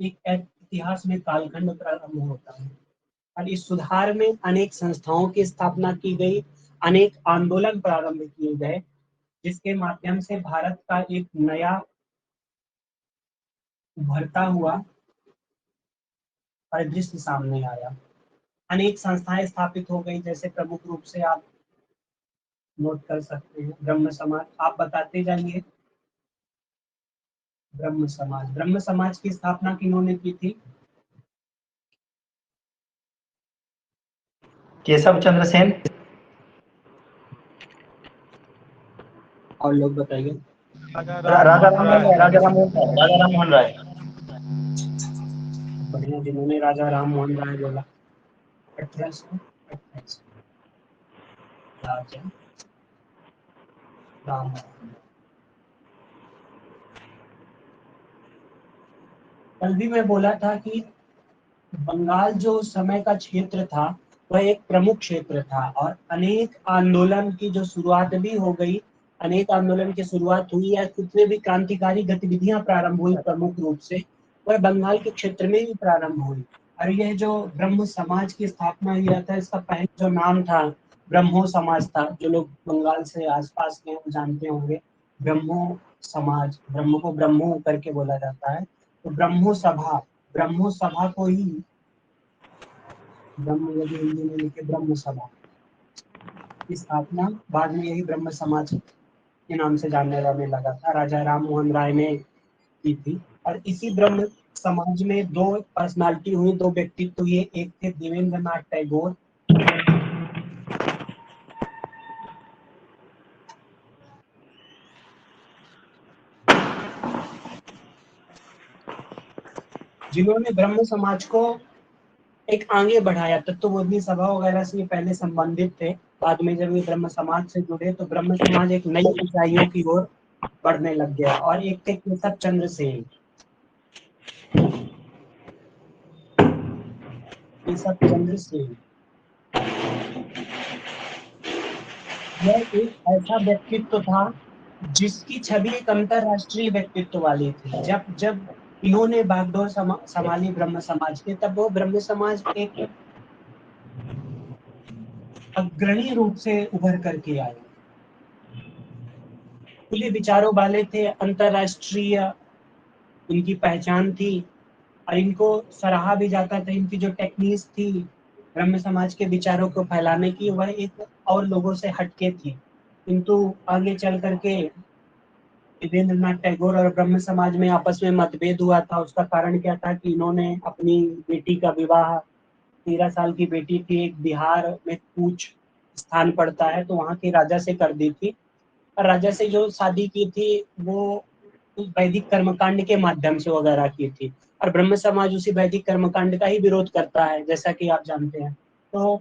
एक इतिहास में कालखंड प्रारंभ होता है और इस सुधार में अनेक संस्थाओं की स्थापना की गई, अनेक आंदोलन प्रारंभ किए गए, जिसके माध्यम से भारत का एक नया उभरता हुआ परिदृश्य सामने आया। अनेक संस्थाएं स्थापित हो गई, जैसे प्रमुख रूप से आप नोट कर सकते हैं ब्रह्म समाज। आप बताते जाइए। ब्रह्म समाज की स्थापना किन्होंने की थी? केशव चंद्र सेन। और लोग बताइए। राजा राम मोहन राय। बढ़िया, जिन्होंने राजा राम मोहन राय बोला। 1828 राजा राम मोहन राय। कल भी मैं बोला था कि बंगाल जो उस समय का क्षेत्र था वह एक प्रमुख क्षेत्र था और अनेक आंदोलन की जो शुरुआत भी हो गई, अनेक आंदोलन की शुरुआत हुई या कितने भी क्रांतिकारी गतिविधियां प्रारंभ हुई प्रमुख रूप से वह बंगाल के क्षेत्र में ही प्रारंभ हुई। और यह जो ब्रह्म समाज की स्थापना हुआ था, इसका पहले जो नाम था ब्रह्मो समाज था। जो लोग बंगाल से आसपास के वो जानते होंगे ब्रह्मो समाज, ब्रह्म को ब्रह्मो करके बोला जाता है। तो ब्रह्मो सभा को ही ब्रह्म यदि हिंदी में लिखे ब्रह्म सभा की स्थापना बाद में यही ब्रह्म समाज के नाम से जानने जाने लगा था, राजा राम मोहन राय ने की थी। और इसी ब्रह्म समाज में दो पर्सनालिटी हुई, दो व्यक्तित्व हुए। एक थे देवेंद्र नाथ टैगोर, जिन्होंने ब्रह्म समाज को एक आगे बढ़ाया। तत्वबोधि सभा वगैरह से ये पहले संबंधित थे, बाद में जब ये ब्रह्म समाज से जुड़े तो ब्रह्म समाज एक नई ऊंचाइयों की ओर बढ़ने लग गया। और एक थे केशव चंद्र सेन। केशव चंद्र सेन यह एक ऐसा व्यक्तित्व था जिसकी छवि एक अंतरराष्ट्रीय व्यक्तित्व वाली थी। जब इन्होंने बागडोर संभाली ब्रह्म समाज के, तब वो ब्रह्म समाज एक अग्रणी रूप से उभर करके आए। खुले विचारों वाले थे, अंतरराष्ट्रीय इनकी पहचान थी और इनको सराहा भी जाता था। इनकी जो टेक्निक्स थी ब्रह्म समाज के विचारों को फैलाने की, वह एक और लोगों से हटके थी। किंतु आगे चल करके देवेंद्र नाथ टैगोर और ब्रह्म समाज में आपस में मतभेद हुआ था। उसका कारण क्या था कि इन्होंने अपनी बेटी का विवाह, 13 साल की बेटी थी, एक बिहार में कूच स्थान पड़ता है तो वहाँ के राजा से कर दी थी। और राजा से जो शादी की थी वो वैदिक कर्मकांड के माध्यम से वगैरह की थी। और ब्रह्म समाज उसी वैदिक कर्मकांड का ही विरोध करता है, जैसा कि आप जानते हैं। तो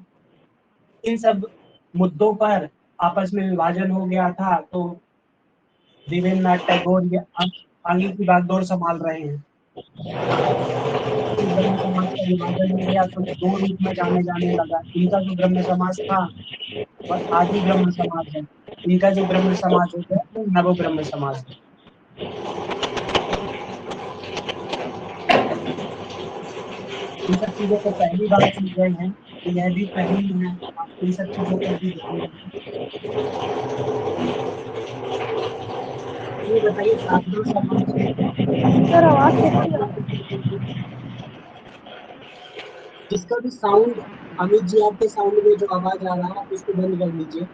इन सब मुद्दों पर आपस में विभाजन हो गया था। तो देवेंद्र नाथ टैगोर ये आगे की बागडोर संभाल रहे हैं। ब्रह्म समाज का विभाजन हो गया तो दो रूप में जाने लगा। इनका जो ब्रह्म समाज था वह आदि ब्रह्म समाज है, इनका जो ब्रह्म समाज हो गया वो नव ब्रह्म समाज है। इन सब चीजों को पहली बार सुन रहे हैं तो यह भी पहली है, आप इन सब चीजों पर भी ध्यान देंगे। ये बताइए बागडोर समाज सर आवाज कैसी आ रही जिसका भी साउंड, अमित जी आपके साउंड में जो आवाज आ रहा है आप उसको बंद कर लीजिए।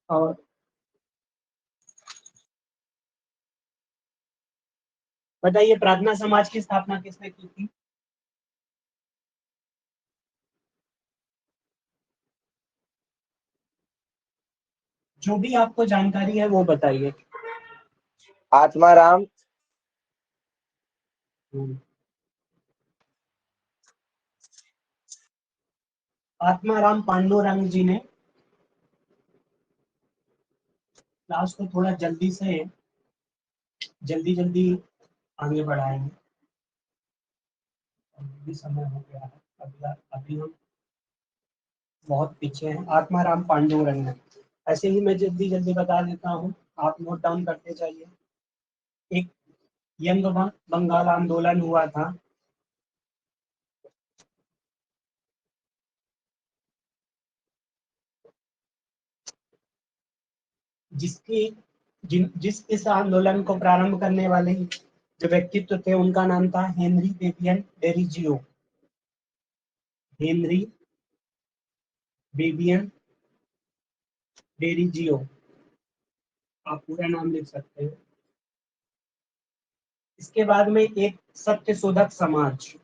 और बताइए प्रार्थना समाज की स्थापना किसने की थी? जो भी आपको जानकारी है वो बताइए। आत्माराम। आत्माराम पांडुरंग जी ने क्लास को थोड़ा जल्दी आगे बढ़ाएंगे। अभी समय हो गया है, अभी हम बहुत पीछे हैं। आत्माराम पांडुरंग ने, ऐसे ही मैं जल्दी बता देता हूँ, आप नोट डाउन करते जाइए। एक यंग बंगाल आंदोलन हुआ था, जिस इस आंदोलन को प्रारंभ करने वाले जो व्यक्तित्व थे उनका नाम था हेनरी बेबियन डेरिजियो। हेनरी बेबियन डेरिजियो, आप पूरा नाम लिख सकते हैं। इसके बाद में एक सत्यशोधक समाज,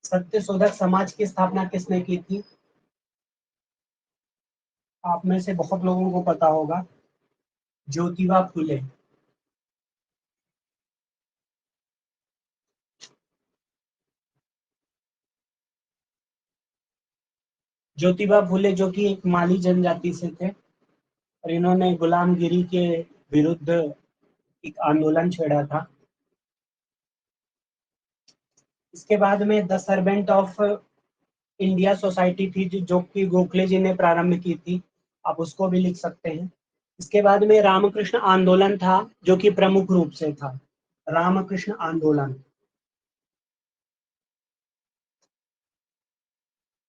सत्यशोधक समाज की स्थापना किसने की थी? आप में से बहुत लोगों को पता होगा, ज्योतिबा फुले। ज्योतिबा फुले जो कि एक माली जनजाति से थे और इन्होंने गुलामगिरी के विरुद्ध एक आंदोलन छेड़ा था। इसके बाद में the servant of India society थी जो कि गोखले जी ने प्रारंभ की थी, आप उसको भी लिख सकते हैं। इसके बाद में रामकृष्ण आंदोलन था जो कि प्रमुख रूप से था, रामकृष्ण आंदोलन।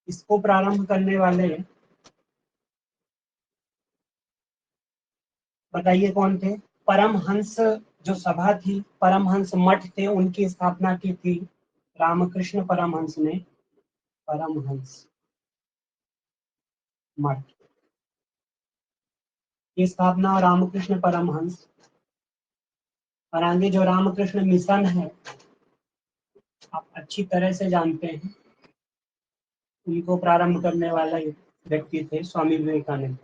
इसको प्रारंभ करने वाले बताइए कौन थे? परमहंस जो सभा थी, परमहंस मठ थे, उनकी स्थापना की थी रामकृष्ण परमहंस ने, परमहंस मठ की स्थापना रामकृष्ण परमहंस। और आगे जो रामकृष्ण मिशन है, आप अच्छी तरह से जानते हैं, उनको प्रारंभ करने वाला व्यक्ति थे स्वामी विवेकानंद।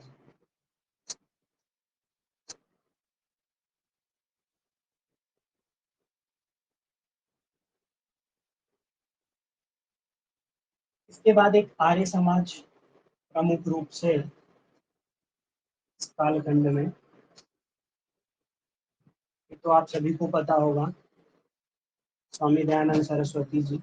इसके बाद एक आर्य समाज प्रमुख रूप से इस कालखंड में, तो आप सभी को पता होगा, स्वामी दयानंद सरस्वती जी।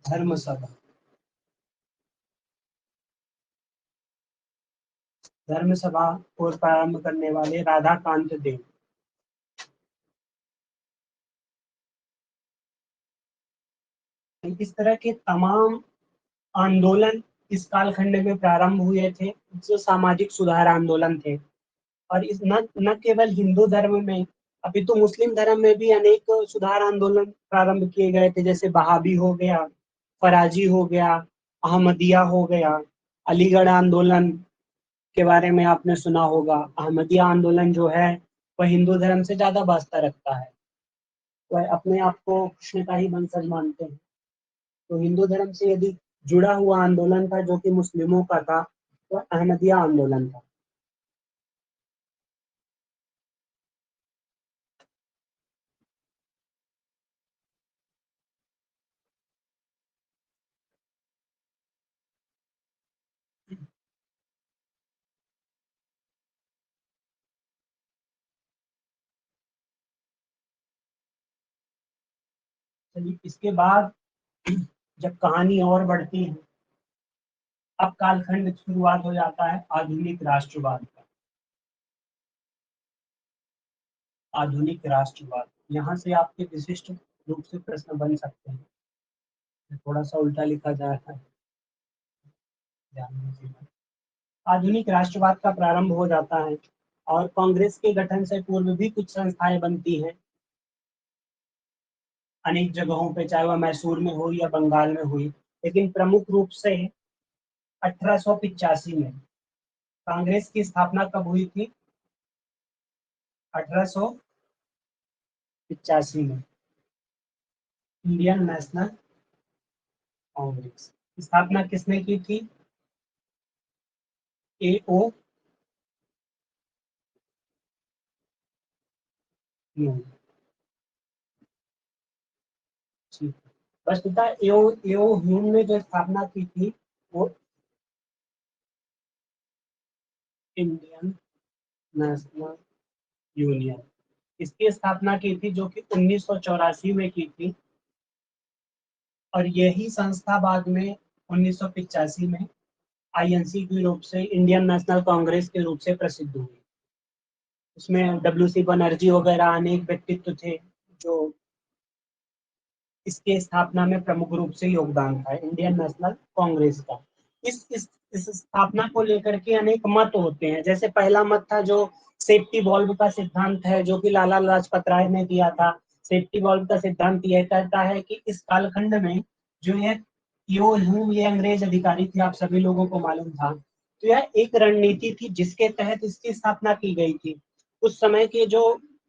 धर्म सभा, धर्म सभा को प्रारंभ करने वाले राधाकांत देव। इस तरह के तमाम आंदोलन इस कालखंड में प्रारंभ हुए थे जो सामाजिक सुधार आंदोलन थे। और इस न केवल हिंदू धर्म में, अभी तो मुस्लिम धर्म में भी अनेक सुधार आंदोलन प्रारंभ किए गए थे, जैसे बहाबी हो गया, फराजी हो गया, अहमदिया हो गया। अलीगढ़ आंदोलन के बारे में आपने सुना होगा। अहमदिया आंदोलन जो है वह हिंदू धर्म से ज्यादा वास्ता रखता है, वह अपने आप को कृष्ण का ही वंशज मानते हैं। तो हिंदू धर्म से यदि जुड़ा हुआ आंदोलन था जो कि मुस्लिमों का था, तो अहमदिया आंदोलन था। चलिए, इसके बाद जब कहानी और बढ़ती है, अब कालखंड शुरुआत हो जाता है आधुनिक राष्ट्रवाद का। आधुनिक राष्ट्रवाद, यहाँ से आपके विशिष्ट रूप से प्रश्न बन सकते हैं। थोड़ा सा उल्टा लिखा जा रहा है, ध्यान दीजिएगा। आधुनिक राष्ट्रवाद का प्रारंभ हो जाता है और कांग्रेस के गठन से पूर्व भी कुछ संस्थाएं बनती हैं अनेक जगहों पे, चाहे वह मैसूर में हो या बंगाल में हुई। लेकिन प्रमुख रूप से 1885 में कांग्रेस की स्थापना कब हुई थी? 1885 में इंडियन नेशनल कांग्रेस। स्थापना किसने की थी? AO Hume. ठीक, बस बता, एओ ह्यूम ने जो स्थापना की थी वो इंडियन नेशनल यूनियन, इसकी स्थापना की थी, जो कि 1984 में की थी। और यही संस्था बाद में 1985 में INC के रूप से, इंडियन नेशनल कांग्रेस के रूप से प्रसिद्ध हुई। उसमें WC बनर्जी वगैरह अनेक व्यक्तित्व थे जो इसके स्थापना में प्रमुख रूप से योगदान था इंडियन नेशनल कांग्रेस का। इस स्थापना को लेकर के अनेक मत होते हैं। जैसे पहला मत था जो सेफ्टी वॉल्व का सिद्धांत है, जो कि लाला लाजपत राय ने दिया था। सेफ्टी वॉल्व का सिद्धांत यह कहता है कि इस कालखंड में जो ये अंग्रेज अधिकारी थे, आप सभी लोगों को मालूम था, तो यह एक रणनीति थी जिसके तहत इसकी स्थापना की गई थी। उस समय के जो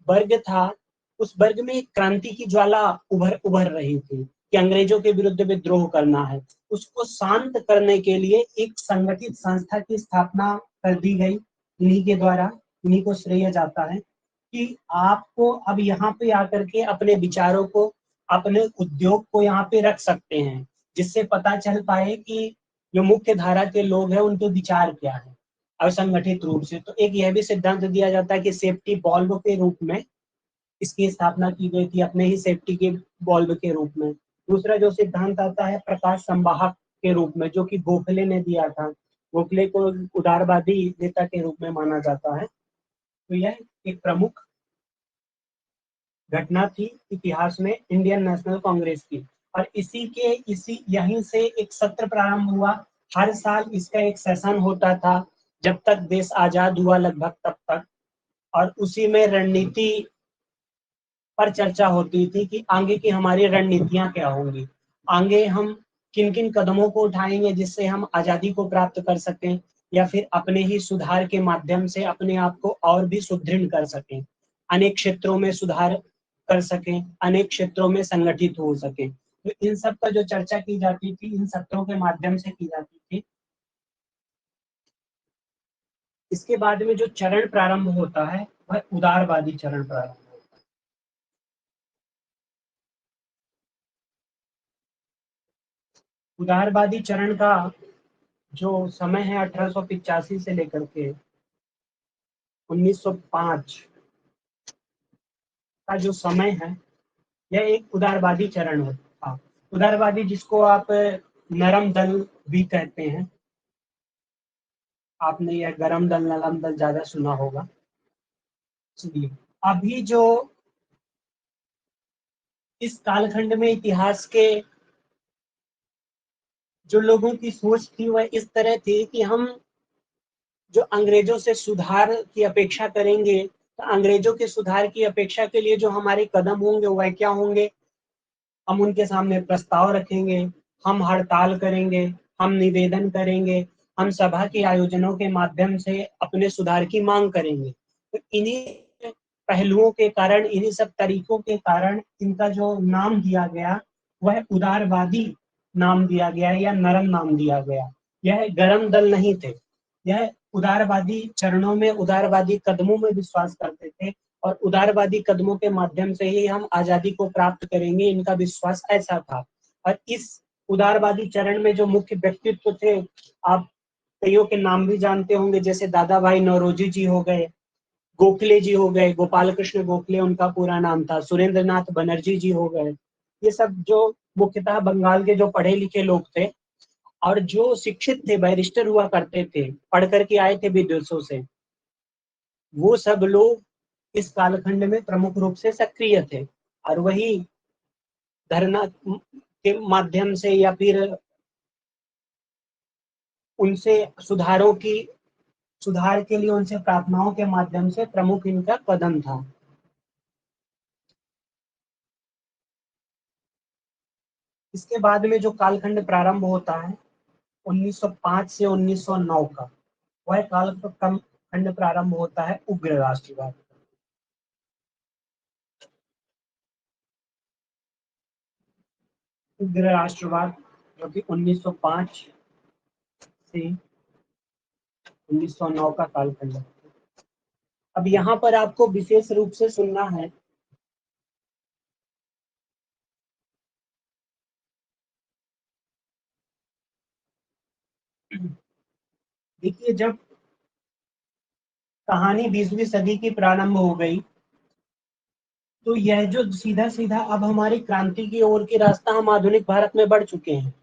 वर्ग था, उस वर्ग में एक क्रांति की ज्वाला उभर रही थी कि अंग्रेजों के विरुद्ध विद्रोह करना है। उसको शांत करने के लिए एक संगठित संस्था की स्थापना कर दी गई इन्हीं के द्वारा। इन्हीं को श्रेय जाता है कि आपको अब यहाँ पे आकर के अपने विचारों को, अपने उद्योग को यहाँ पे रख सकते हैं, जिससे पता चल पाए कि जो मुख्य धारा के लोग हैं उनके विचार क्या है असंगठित रूप से। तो एक यह भी सिद्धांत दिया जाता है कि सेफ्टी वॉल्व के रूप में इसकी स्थापना की गई थी, अपने ही सेफ्टी के वॉल्व के रूप में। दूसरा जो सिद्धांत आता है प्रकाश संवाहक के रूप में, जो कि गोखले ने दिया था। गोखले को उदारवादी नेता के रूप में माना जाता है। तो यह एक प्रमुख घटना थी इतिहास में इंडियन नेशनल कांग्रेस की। और इसी यहीं से एक सत्र प्रारंभ हुआ। हर साल इसका एक सेशन होता था जब तक देश आजाद हुआ, लगभग तब तक। और उसी में रणनीति पर चर्चा होती थी कि आगे की हमारी रणनीतियां क्या होंगी, आगे हम किन किन कदमों को उठाएंगे जिससे हम आजादी को प्राप्त कर सकें, या फिर अपने ही सुधार के माध्यम से अपने आप को और भी सुदृढ़ कर सकें, अनेक क्षेत्रों में सुधार कर सकें, अनेक क्षेत्रों में संगठित हो सकें। तो इन सब का जो चर्चा की जाती थी, इन सत्रों के माध्यम से की जाती थी। इसके बाद में जो चरण प्रारंभ होता है वह उदारवादी चरण प्रारंभ होता है। उदारवादी चरण का जो समय है 1885 से लेकर के 1905 का जो समय है, यह एक उदारवादी चरण था। उदारवादी जिसको आप नरम दल भी कहते हैं। आपने यह गरम दल नरम दल ज्यादा सुना होगा। चलिए, अभी जो इस कालखंड में इतिहास के जो लोगों की सोच थी वह इस तरह थी कि हम जो अंग्रेजों से सुधार की अपेक्षा करेंगे, तो अंग्रेजों के सुधार की अपेक्षा के लिए जो हमारे कदम होंगे वह क्या होंगे? हम उनके सामने प्रस्ताव रखेंगे, हम हड़ताल करेंगे, हम निवेदन करेंगे, हम सभा के आयोजनों के माध्यम से अपने सुधार की मांग करेंगे। तो इन्हीं पहलुओं के कारण, इन्हीं सब तरीकों के कारण इनका जो नाम दिया गया वह उदारवादी नाम दिया गया या नरम नाम दिया गया। यह गरम दल नहीं थे, यह उदारवादी चरणों में, उदारवादी कदमों में विश्वास करते थे। और उदारवादी कदमों के माध्यम से ही हम आजादी को प्राप्त करेंगे, इनका विश्वास ऐसा था। और इस उदारवादी चरण में जो मुख्य व्यक्तित्व थे, आप कईयों के नाम भी जानते होंगे, जैसे दादा भाई नौरोजी जी हो गए, गोखले जी हो गए, गोपाल कृष्ण गोखले उनका पूरा नाम था, सुरेंद्र नाथ बनर्जी जी हो गए। ये सब जो मुख्यतः बंगाल के जो पढ़े लिखे लोग थे और जो शिक्षित थे, बैरिस्टर हुआ करते थे, पढ़ करके आए थे विदेशों से, वो सब लोग इस कालखंड में प्रमुख रूप से सक्रिय थे। और वही धरना के माध्यम से या फिर उनसे सुधार के लिए उनसे प्रार्थनाओं के माध्यम से प्रमुख इनका कदम था। इसके बाद में जो कालखंड प्रारंभ होता है 1905 से 1909 का, वह कालखंड प्रारंभ होता है उग्र राष्ट्रवाद। उग्र राष्ट्रवाद जो कि 1905 से 1909 का कालखंड है। अब यहाँ पर आपको विशेष रूप से सुनना है देखिए, जब कहानी 20वीं सदी की प्रारंभ हो गई तो यह जो सीधा सीधा अब हमारी क्रांति की ओर की रास्ता हम आधुनिक भारत में बढ़ चुके हैं।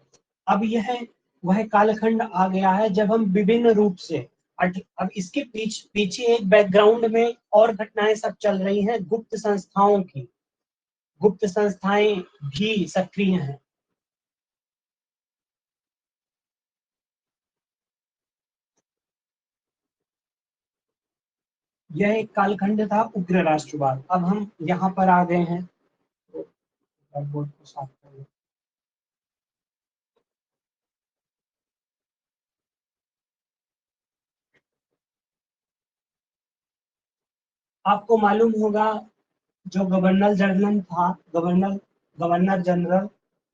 अब यह वह कालखंड आ गया है जब हम विभिन्न रूप से अब इसके पीछे एक बैकग्राउंड में और घटनाएं सब चल रही हैं। गुप्त संस्थाओं की, गुप्त संस्थाएं भी सक्रिय हैं। यह एक कालखंड था उग्र राष्ट्रवाद। अब हम यहाँ पर आ गए हैं, तो बोर्ड को साफ करिए। आपको मालूम होगा जो गवर्नर जनरल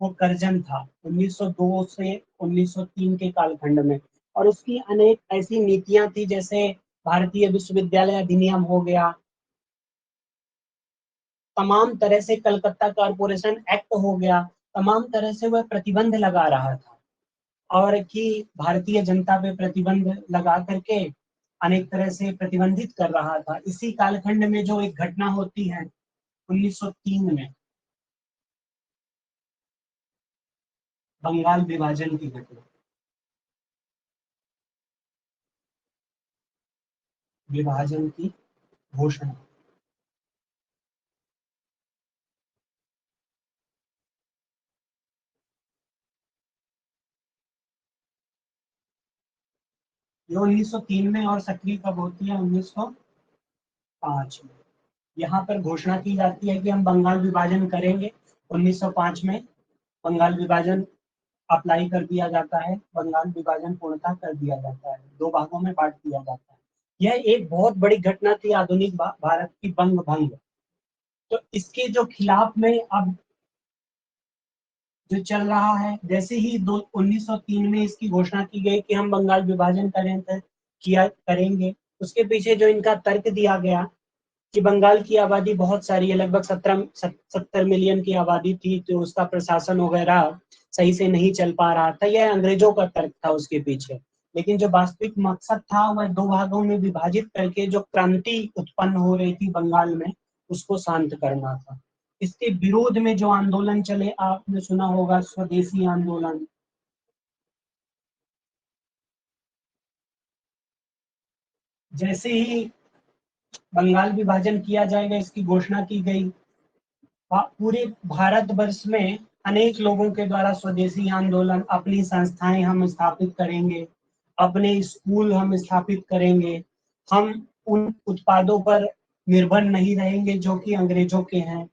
वो करजन था 1902 से 1903 के कालखंड में, और उसकी अनेक ऐसी नीतियां थी, जैसे भारतीय विश्वविद्यालय अधिनियम हो गया, तमाम तरह से कलकत्ता कारपोरेशन एक्ट हो गया, तमाम तरह से वह प्रतिबंध लगा रहा था और कि भारतीय जनता पे प्रतिबंध लगा करके अनेक तरह से प्रतिबंधित कर रहा था। इसी कालखंड में जो एक घटना होती है 1903 में, बंगाल विभाजन की घटना, विभाजन की घोषणा। ये 1903 में और सक्रिय कब होती है? 1905 में। यहाँ पर घोषणा की जाती है कि हम बंगाल विभाजन करेंगे। 1905 में बंगाल विभाजन अप्लाई कर दिया जाता है, बंगाल विभाजन पूर्णतः कर दिया जाता है, 2 भागों में बांट दिया जाता है। यह एक बहुत बड़ी घटना थी आधुनिक भारत की बंग भंग। तो इसके जो खिलाफ में अब जो चल रहा है, जैसे ही 1903 में इसकी घोषणा की गई कि हम बंगाल विभाजन करेंगे, उसके पीछे जो इनका तर्क दिया गया कि बंगाल की आबादी बहुत सारी है, लगभग 70 मिलियन की आबादी थी, तो उसका प्रशासन वगैरह सही से नहीं चल पा रहा था। यह अंग्रेजों का तर्क था उसके पीछे, लेकिन जो वास्तविक मकसद था वह 2 भागों में विभाजित करके जो क्रांति उत्पन्न हो रही थी बंगाल में, उसको शांत करना था। इसके विरोध में जो आंदोलन चले, आपने सुना होगा स्वदेशी आंदोलन। जैसे ही बंगाल विभाजन किया जाएगा, इसकी घोषणा की गई, पूरे भारतवर्ष में अनेक लोगों के द्वारा स्वदेशी आंदोलन, अपनी संस्थाएं हम स्थापित करेंगे, अपने स्कूल हम स्थापित करेंगे, हम उन उत्पादों पर निर्भर नहीं रहेंगे जो कि अंग्रेजों के हैं,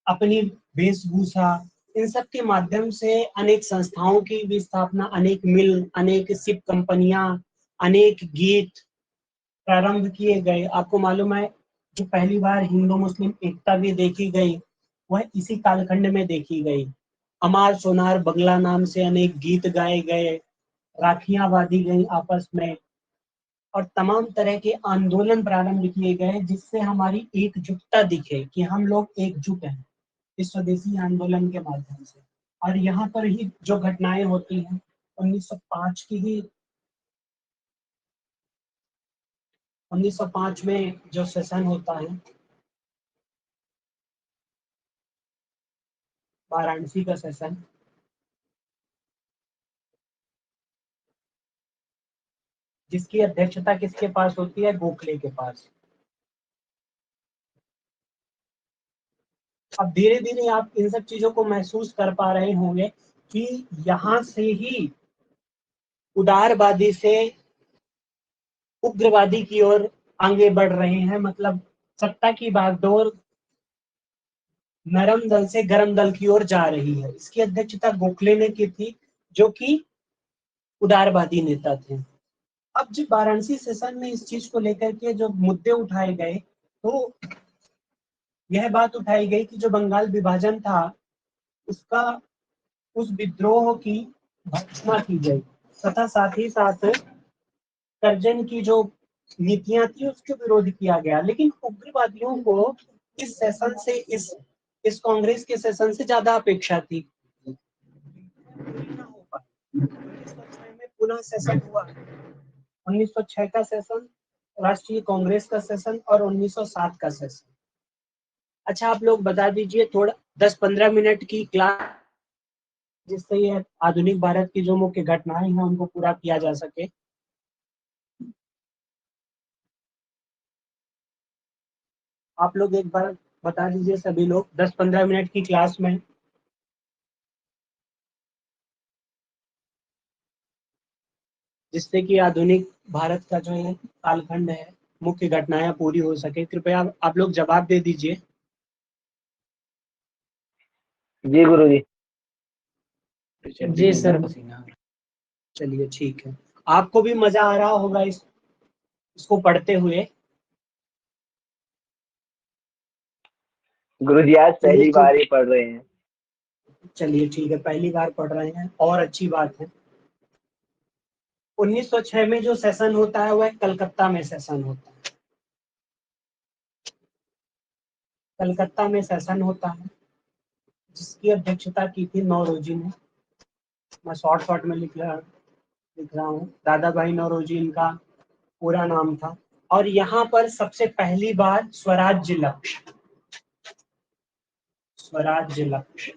अपनी वेशभूषा, इन सब के माध्यम से अनेक संस्थाओं की भी स्थापना, अनेक मिल, अनेक शिप कंपनियां, अनेक गीत प्रारंभ किए गए। आपको मालूम है जो पहली बार हिंदू मुस्लिम एकता भी देखी गई वह इसी कालखंड में देखी गई। अमार सोनार बंगला नाम से अनेक गीत गाए गए, राखियां बांधी गई आपस में, और तमाम तरह के आंदोलन प्रारंभ किए गए जिससे हमारी एकजुटता दिखे कि हम लोग एकजुट हैं इस स्वदेशी आंदोलन के माध्यम से। और यहाँ पर ही जो घटनाएं होती हैं 1905 की ही, 1905 में जो सेशन होता है वाराणसी का सेशन, जिसकी अध्यक्षता किसके पास होती है? गोखले के पास। अब धीरे धीरे आप इन सब चीजों को महसूस कर पा रहे होंगे कि यहाँ से ही उदारवादी से उग्रवादी की ओर आगे बढ़ रहे हैं। मतलब सत्ता की बागडोर नरम दल से गरम दल की ओर जा रही है। इसकी अध्यक्षता गोखले ने की थी, जो कि उदारवादी नेता थे। अब जब वाराणसी सेशन में इस चीज को लेकर के जो मुद्दे उठाए गए, तो यह बात उठाई गई कि जो बंगाल विभाजन था उसका उस विद्रोह की भर्त्सना की गई तथा साथ ही साथ कर्जन की जो नीतियां थी उसके विरोध किया गया। लेकिन उग्रवादियों को इस सेशन से इस कांग्रेस के सेशन से ज्यादा अपेक्षा थी। ना हो पाई। 1906 में पुनः सेशन हुआ। 1906 का सेशन, राष्ट्रीय कांग्रेस का सेशन और 1907 का सेशन। अच्छा, आप लोग बता दीजिए थोड़ा 10-15 मिनट की क्लास, जिससे ये आधुनिक भारत की जो मुख्य घटनाएं हैं उनको पूरा किया जा सके। आप लोग एक बार बता दीजिए सभी लोग 10-15 मिनट की क्लास में। जिससे कि आधुनिक भारत का जो है कालखंड है, मुख्य घटनाएं पूरी हो सके। कृपया आप लोग जवाब दे दीजिए। जी गुरुजी। जी सर। चलिए ठीक है, आपको भी मजा आ रहा होगा इसको पढ़ते हुए। गुरुजी आज पहली बार ही पढ़ रहे हैं। चलिए ठीक है, पहली बार पढ़ रहे हैं और अच्छी बात है। 1906 में जो सेशन होता है वह कलकत्ता में सेशन होता है। कलकत्ता में सेशन होता है जिसकी अध्यक्षता की थी नौरोजी ने। मैं शॉर्ट में लिख रहा हूँ। दादा भाई नौरोजी इनका पूरा नाम था। और यहाँ पर सबसे पहली बार स्वराज्य लक्ष्य,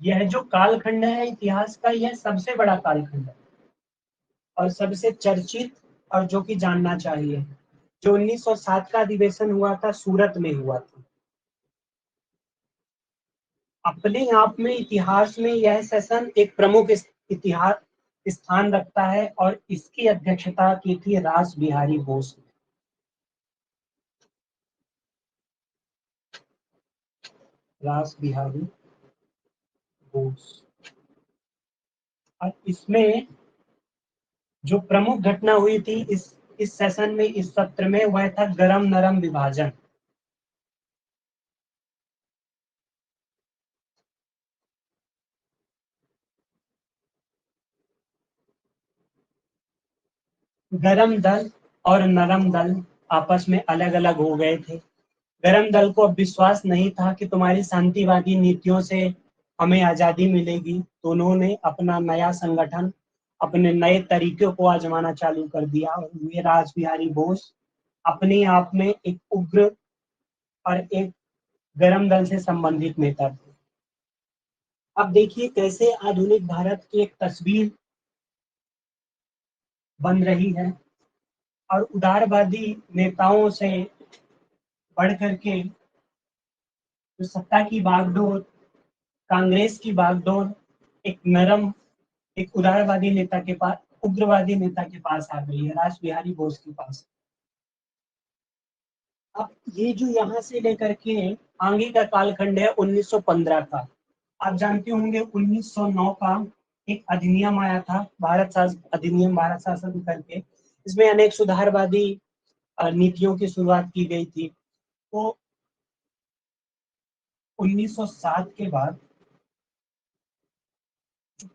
यह जो कालखंड है इतिहास का, यह सबसे बड़ा कालखंड है और सबसे चर्चित, और जो कि जानना चाहिए। जो 1907 का अधिवेशन हुआ था, सूरत में हुआ था। अपने आप में इतिहास में यह सेशन एक प्रमुख इतिहास स्थान रखता है और इसकी अध्यक्षता की थी रास बिहारी बोस ने। रास बिहारी बोस। और इसमें जो प्रमुख घटना हुई थी इस सेशन में, इस सत्र में, वह था गरम नरम विभाजन। गरम दल और नरम दल आपस में अलग अलग हो गए थे। गरम दल को अब विश्वास नहीं था कि तुम्हारी शांतिवादी नीतियों से हमें आजादी मिलेगी, तो उन्होंने अपना नया संगठन, अपने नए तरीकों को आजमाना चालू कर दिया। और वे रास बिहारी बोस अपने आप में एक उग्र और एक गरम दल से संबंधित नेता थे। अब देखिए कैसे आधुनिक भारत की एक तस्वीर बन रही है और उदारवादी नेताओं से बढ़ करके जो सत्ता की बागडोर, कांग्रेस की बागडोर एक उदारवादी नेता के पास, उग्रवादी नेता के पास आ गई है, रास बिहारी बोस के पास। अब ये जो यहाँ से लेकर के आगे का कालखंड है 1915 का। आप जानते होंगे 1909 का एक अधिनियम आया था, अधिनियम भारत शासन करके। इसमें अनेक सुधारवादी नीतियों की शुरुआत की गई थी। तो 1907 के बाद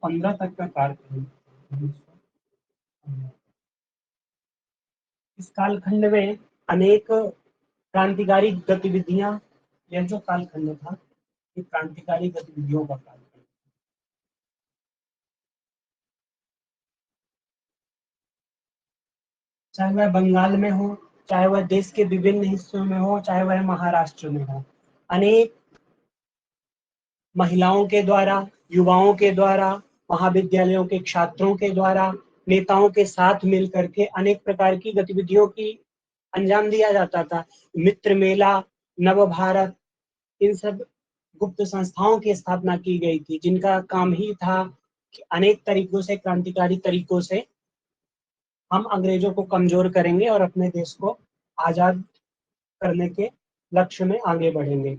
15 तक का कार्यकाल, इस कालखंड में अनेक क्रांतिकारी गतिविधियां, यह जो कालखंड था ये क्रांतिकारी गतिविधियों का कालखंड। चाहे वह बंगाल में हो, चाहे वह देश के विभिन्न हिस्सों में हो, चाहे वह महाराष्ट्र में हो, अनेक महिलाओं के द्वारा, युवाओं के द्वारा, महाविद्यालयों के छात्रों के द्वारा, नेताओं के साथ मिलकर के अनेक प्रकार की गतिविधियों की अंजाम दिया जाता था। मित्र मेला, नव भारत, इन सब गुप्त संस्थाओं की स्थापना की गई थी, जिनका काम ही था कि अनेक तरीकों से, क्रांतिकारी तरीकों से हम अंग्रेजों को कमजोर करेंगे और अपने देश को आजाद करने के लक्ष्य में आगे बढ़ेंगे।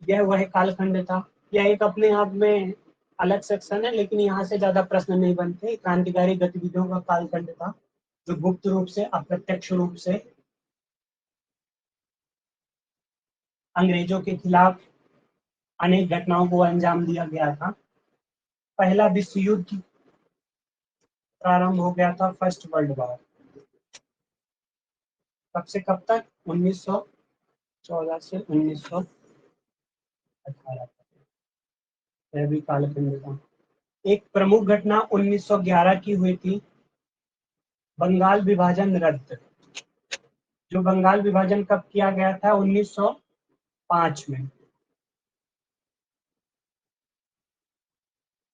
यह वह कालखंड था। यह एक अपने आप में अलग सेक्शन है, लेकिन यहाँ से ज्यादा प्रश्न नहीं बनते। क्रांतिकारी गतिविधियों का कालखंड था जो गुप्त रूप से, अप्रत्यक्ष रूप से अंग्रेजों के खिलाफ अनेक घटनाओं को अंजाम दिया गया था। पहला विश्व युद्ध प्रारंभ हो गया था, फर्स्ट वर्ल्ड वॉर। कब से कब तक? 1914 से 1918 तक, यह भी कालखंड था। एक प्रमुख घटना 1911 की हुई थी, बंगाल विभाजन रद्द। जो बंगाल विभाजन कब किया गया था? 1905 में।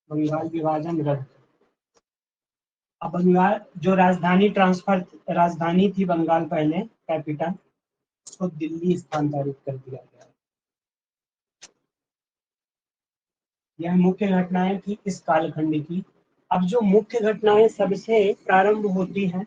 बंगाल विभाजन रद्द। अब बंगाल जो राजधानी थी बंगाल, पहले कैपिटल, उसको दिल्ली स्थानांतरित कर दिया गया। यह मुख्य घटनाएं थी इस कालखंड की। अब जो मुख्य घटनाएं सबसे प्रारंभ होती हैं,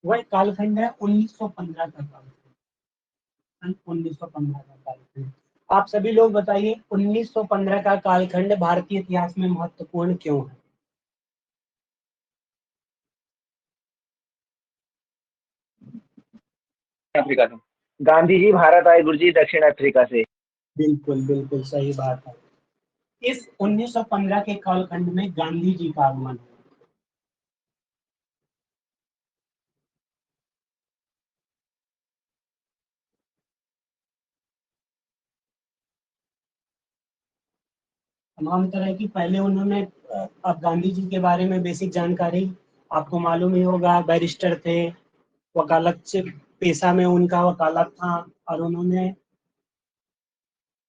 वह कालखंड है 1915 का कालखंड। 1915 का कालखंड। आप सभी लोग बताइए, 1915 का कालखंड भारतीय इतिहास में महत्वपूर्ण क्यों है? अफ्रीका से गांधी जी भारत आए गुरुजी दक्षिण अफ्रीका से। बिल्कुल बिल्कुल सही बात है। इस 1915 के कालखंड में गांधी जी का आगमन हुआ। तमाम तरह की पहले उन्होंने अब गांधी जी के बारे में बेसिक जानकारी आपको मालूम ही होगा। बैरिस्टर थे, वकालत से पेशा में उनका वकालत था, और उन्होंने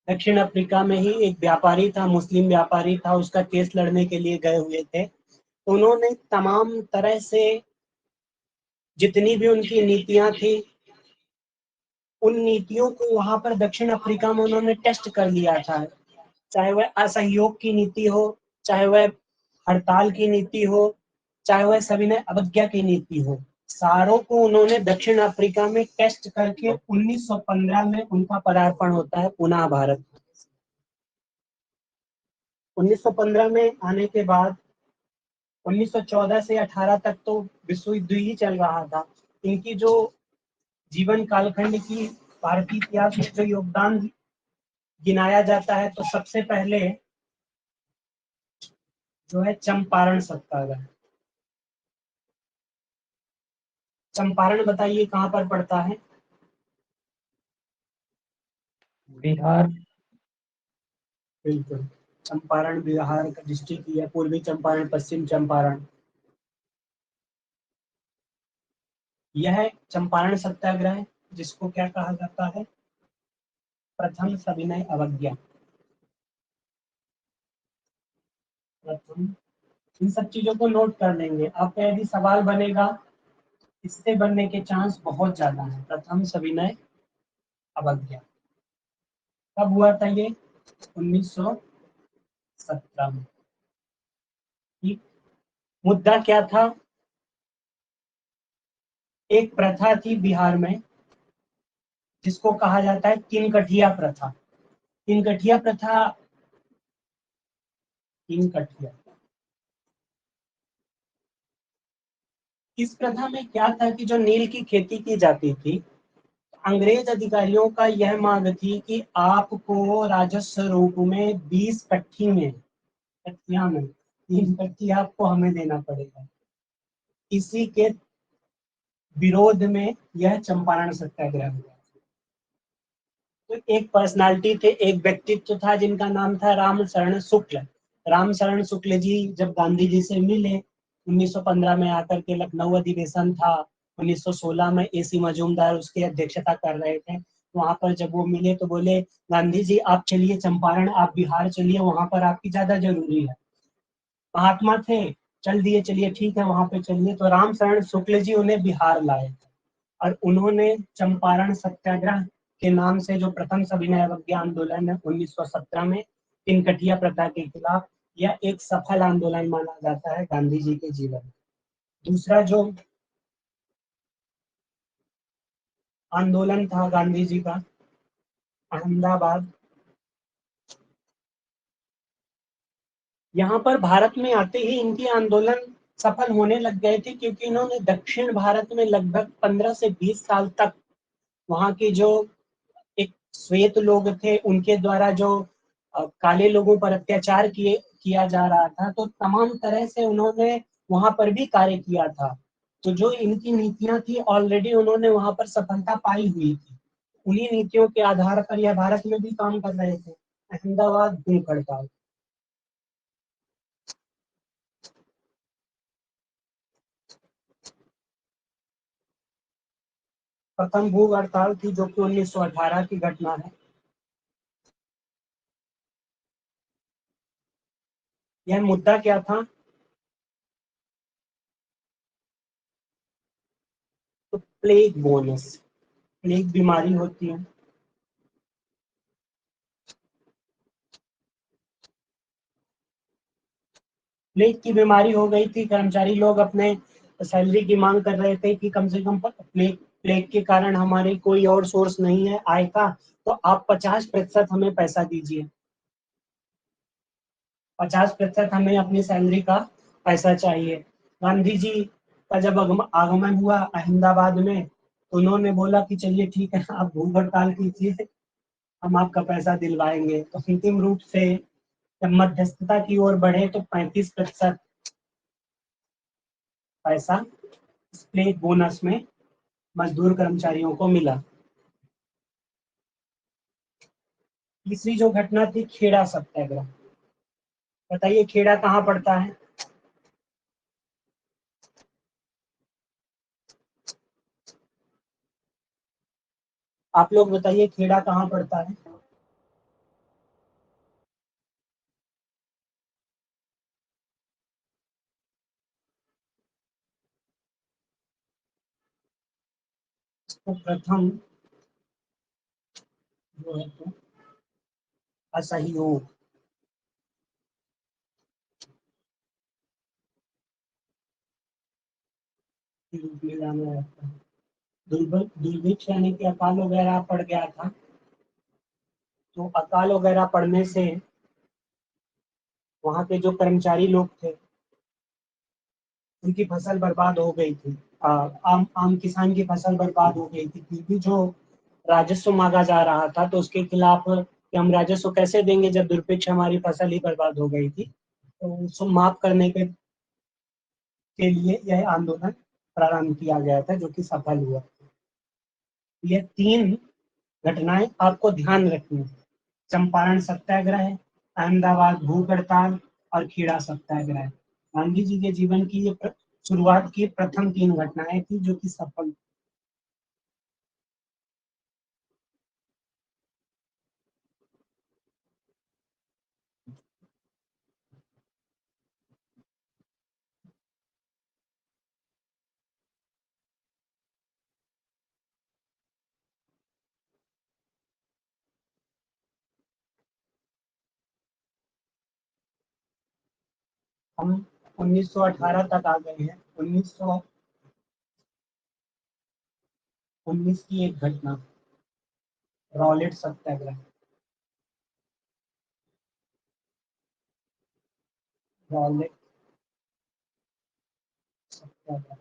दक्षिण अफ्रीका में ही एक व्यापारी था, मुस्लिम व्यापारी था, उसका केस लड़ने के लिए गए हुए थे। उन्होंने तमाम तरह से जितनी भी उनकी नीतियां थी, उन नीतियों को वहां पर दक्षिण अफ्रीका में उन्होंने टेस्ट कर लिया था। चाहे वह असहयोग की नीति हो, चाहे वह हड़ताल की नीति हो, चाहे वह सविनय अवज्ञा की नीति हो, सारों को उन्होंने दक्षिण अफ्रीका में टेस्ट करके 1915 में उनका पदार्पण होता है पुनः भारत। 1915 में आने के बाद 1914 से 18 तक तो विश्व युद्ध ही चल रहा था। इनकी जो जीवन कालखंड की भारतीय इतिहास में जो योगदान गिनाया जाता है, तो सबसे पहले जो है चंपारण सत्याग्रह। चंपारण बताइए कहाँ पर पड़ता है? बिहार। बिल्कुल, चंपारण बिहार का डिस्ट्रिक्ट है, पूर्वी चंपारण, पश्चिम चंपारण। यह चंपारण सत्याग्रह, जिसको क्या कहा जाता है? प्रथम सविनय अवज्ञा। प्रथम, इन सब चीजों को नोट कर लेंगे। आपका यदि सवाल बनेगा, इससे बनने के चांस बहुत ज्यादा है। प्रथम सविनय अवज्ञा कब हुआ था? ये 1917 में। ठीक, मुद्दा क्या था? एक प्रथा थी बिहार में जिसको कहा जाता है किनकठिया प्रथा। किनकठिया प्रथा, किनकठिया, इस प्रथा में क्या था कि जो नील की खेती की जाती थी, अंग्रेज अधिकारियों का यह मांग थी कि आपको राजस्व रूप में 20 कट्ठी में, कट्ठिया में 3 कट्ठी आपको हमें देना पड़ेगा। इसी के विरोध में यह चंपारण सत्याग्रह हुआ। तो एक पर्सनालिटी थे, एक व्यक्तित्व था जिनका नाम था रामशरण शुक्ल। रामशरण शुक्ल जी जब गांधी जी से मिले 1915 में आकर के, लखनऊ अधिवेशन था, 1916 में एसी मजूमदार उसकी अध्यक्षता कर रहे थे। वहां पर जब वो मिले तो बोले, गांधी जी आप चलिए चंपारण, आप बिहार चलिए, वहां पर आपकी ज्यादा जरूरी है। महात्मा थे, चल दिए, चलिए ठीक है वहां पे चलिए। तो रामशरण शुक्ल जी उन्हें बिहार लाए और उन्होंने चंपारण सत्याग्रह के नाम से जो प्रथम सविनय अवज्ञा आंदोलन है 1917 में किनकठिया प्रथा के खिलाफ, यह एक सफल आंदोलन माना जाता है गांधी जी के जीवन में। दूसरा जो आंदोलन था गांधी जी का, अहमदाबाद, यहाँ पर भारत में आते ही इनकी आंदोलन सफल होने लग गए थे, क्योंकि इन्होंने दक्षिण भारत में लगभग 15 से 20 साल तक वहाँ के जो एक श्वेत लोग थे उनके द्वारा जो काले लोगों पर अत्याचार किया जा रहा था, तो तमाम तरह से उन्होंने वहां पर भी कार्य किया था। तो जो इनकी नीतियां थी ऑलरेडी उन्होंने वहां पर सफलता पाई हुई थी। उन्हीं नीतियों के आधार पर यह भारत में भी काम कर रहे थे। अहमदाबाद भूख हड़ताल। प्रथम भूख हड़ताल थी जो कि 1918 की घटना है। यह मुद्दा क्या था? तो प्लेग बोनस, प्लेग बीमारी होती है। प्लेग की बीमारी हो गई थी, कर्मचारी लोग अपने सैलरी की मांग कर रहे थे कि कम से कम प्लेग के कारण हमारे कोई और सोर्स नहीं है आय का, तो आप 50% हमें पैसा दीजिए, 50% हमें अपनी सैलरी का पैसा चाहिए। गांधी जी का जब आगमन हुआ अहमदाबाद में, तो उन्होंने बोला कि चलिए ठीक है, आप भूख हड़ताल कीजिए, हम आपका पैसा दिलवाएंगे। तो अंतिम रूप से जब मध्यस्थता की ओर बढ़े तो 35% पैसा प्लेग बोनस में मजदूर कर्मचारियों को मिला। तीसरी जो घटना थी खेड़ा सत्याग्रह। बताइए खेड़ा कहाँ पड़ता है? आप लोग बताइए खेड़ा कहाँ पड़ता है? तो प्रथम जो है तो असहयोग के रूप में जाना जाता है। दुर्भिक्ष यानी कि अकाल वगैरह पड़ गया था, तो अकाल वगैरह पड़ने से वहां के जो कर्मचारी लोग थे उनकी फसल बर्बाद हो गई थी। आम किसान की फसल बर्बाद हो गई थी, फिर भी जो राजस्व मांगा जा रहा था तो उसके खिलाफ कि हम राजस्व कैसे देंगे जब दुर्भिक्ष हमारी फसल ही बर्बाद हो गई थी, तो उसको माफ करने के लिए यह आंदोलन प्रारंभ किया गया था, जो कि सफल हुआ। ये 3 घटनाएं आपको ध्यान रखनी है: चंपारण सत्याग्रह, अहमदाबाद भूख हड़ताल और खेड़ा सत्याग्रह। गांधी जी के जीवन की ये शुरुआत की प्रथम 3 घटनाएं थी जो कि सफल। हम 1918 तक आ गए हैं। 1919 की एक घटना, रॉलेट सत्याग्रह। रॉलेट सत्याग्रह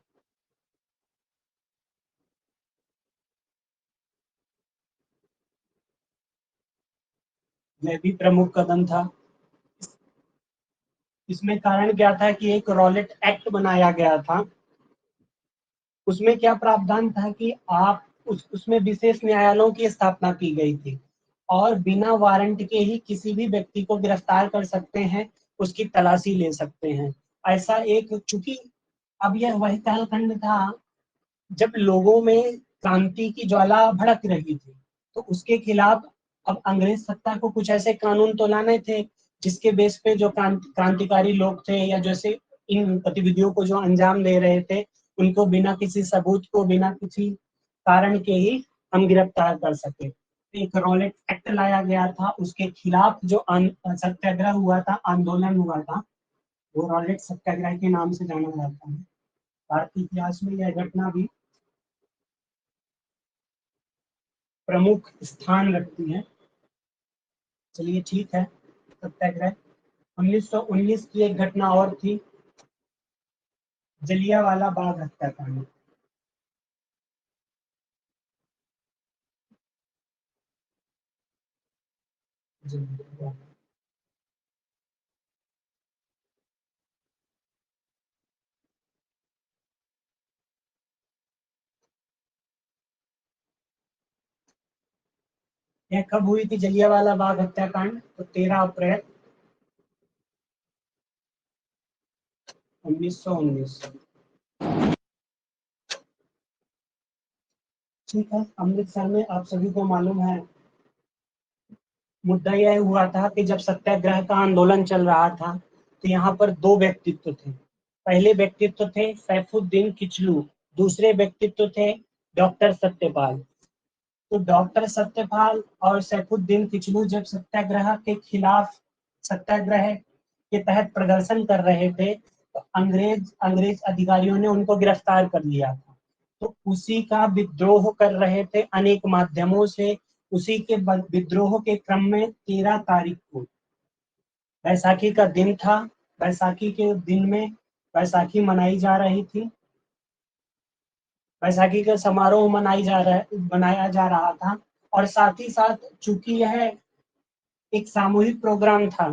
यह भी प्रमुख कदम था। इसमें कारण क्या था कि एक रॉलेट एक्ट बनाया गया था। उसमें क्या प्रावधान था कि आप उसमें विशेष न्यायालयों की स्थापना की गई थी और बिना वारंट के ही किसी भी व्यक्ति को गिरफ्तार कर सकते हैं, उसकी तलाशी ले सकते हैं। ऐसा एक, चूंकि अब यह वही कालखंड था जब लोगों में क्रांति की ज्वाला भड़क रही थी, तो उसके खिलाफ अब अंग्रेज सत्ता को कुछ ऐसे कानून तो लाने थे जिसके बेस पे जो क्रांतिकारी लोग थे या जैसे इन गतिविधियों को जो अंजाम दे रहे थे उनको बिना किसी सबूत को, बिना किसी कारण के ही हम गिरफ्तार कर सके। एक रॉलेट एक्ट लाया गया था, उसके खिलाफ जो सत्याग्रह हुआ था, आंदोलन हुआ था, वो रॉलेट सत्याग्रह के नाम से जाना जाता है। भारतीय इतिहास में यह घटना भी प्रमुख स्थान रखती है। चलिए ठीक है, सत्याग्रह। 1919 की एक घटना और थी, जलियांवाला बाग हत्याकांड। यह कब हुई थी जलियांवाला बाग हत्याकांड? तो 13 अप्रैल 1919। ठीक है, अमृतसर में आप सभी को मालूम है मुद्दा यह हुआ था कि जब सत्याग्रह का आंदोलन चल रहा था तो यहाँ पर दो व्यक्तित्व थे। पहले व्यक्तित्व थे सैफुद्दीन किचलू, दूसरे व्यक्तित्व थे डॉक्टर सत्यपाल। तो डॉक्टर सत्यपाल और सैफुद्दीन किचलू जब सत्याग्रह के खिलाफ सत्याग्रह के तहत प्रदर्शन कर रहे थे तो अंग्रेज अधिकारियों ने उनको गिरफ्तार कर लिया था। तो उसी का विद्रोह कर रहे थे अनेक माध्यमों से। उसी के विद्रोह के क्रम में 13 तारीख को बैसाखी का दिन था। बैसाखी के दिन में बैसाखी मनाई जा रही थी। बैसाखी का समारोह मनाया जा रहा था और साथ ही साथ चूंकि यह एक सामूहिक प्रोग्राम था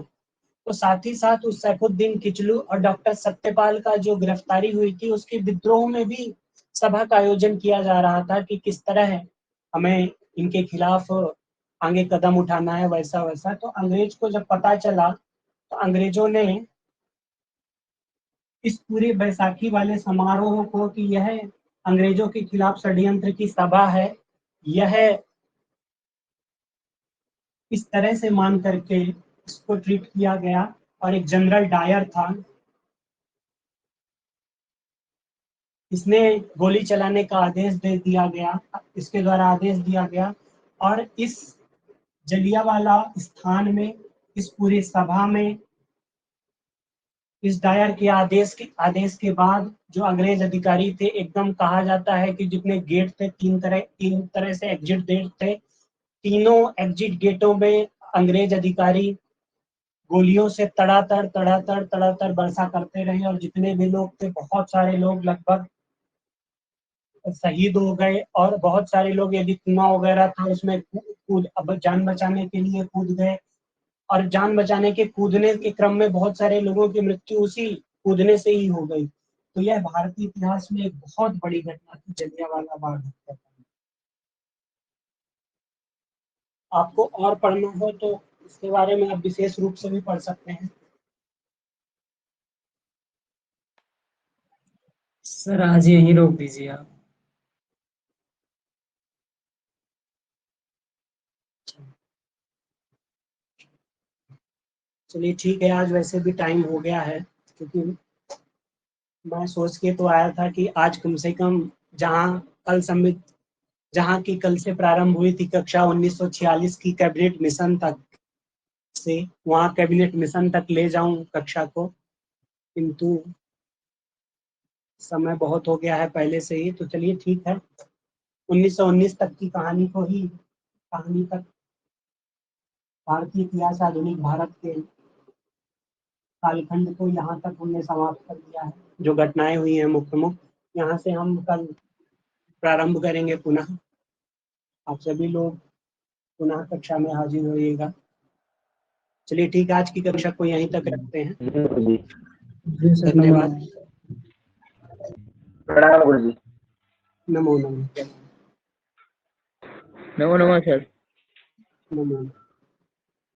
तो साथ ही साथ उस सैफुद्दीन किचलू और डॉक्टर सत्यपाल का जो गिरफ्तारी हुई थी उसके विद्रोह में भी सभा का आयोजन किया जा रहा था कि किस तरह हमें इनके खिलाफ आगे कदम उठाना है, वैसा वैसा। तो अंग्रेज को जब पता चला तो अंग्रेजों ने इस पूरे बैसाखी वाले समारोह को कि यह अंग्रेजों के खिलाफ षड्यंत्र की सभा है, यह इस तरह से मान करके इसको ट्रीट किया गया। और एक जनरल डायर था, इसने गोली चलाने का आदेश दे दिया गया, इसके द्वारा आदेश दिया गया। और इस जलियांवाला स्थान में, इस पूरी सभा में, इस डायर के आदेश के बाद जो अंग्रेज अधिकारी थे, एकदम कहा जाता है कि जितने गेट थे, तीन तरह से एग्जिट गेट थे। तीनों एग्जिट गेटों में अंग्रेज अधिकारी गोलियों से तड़ातड़ बरसा करते रहे और जितने भी लोग थे, बहुत सारे लोग लगभग शहीद हो गए और बहुत सारे लोग, यदि कुआं वगैरह था उसमें अब जान बचाने के लिए कूद गए। और जान बचाने के कूदने के क्रम में बहुत सारे लोगों की मृत्यु उसी कूदने से ही हो गई। तो यह भारतीय इतिहास में एक बहुत बड़ी घटना थी, जलियांवाला बाग हत्याकांड। आपको और पढ़ना हो तो इसके बारे में आप विशेष रूप से भी पढ़ सकते हैं। सर आज यहीं रोक दीजिए आप। चलिए ठीक है, आज वैसे भी टाइम हो गया है, क्योंकि मैं सोच के तो आया था कि आज कम से कम जहाँ की कल से प्रारंभ हुई थी कक्षा 1946 की कैबिनेट मिशन तक से, वहाँ कैबिनेट मिशन तक ले जाऊं कक्षा को, किंतु समय बहुत हो गया है पहले से ही। तो चलिए ठीक है, 1919 तक की कहानी तक भारतीय इतिहास आधुनिक भारत के कालखंड को यहाँ तक हमने समाप्त कर दिया है। जो घटनाएं हुई हैं मुख्य यहाँ से हम कल प्रारंभ करेंगे पुनः। आप सभी लोग पुनः कक्षा में हाजिर होइएगा। चलिए ठीक है, आज की कक्षा को यहीं तक रखते हैं। जी सर, धन्यवाद। प्रणाम गुरुजी। नमो नमः। नमो नमः सर। नमो नमः।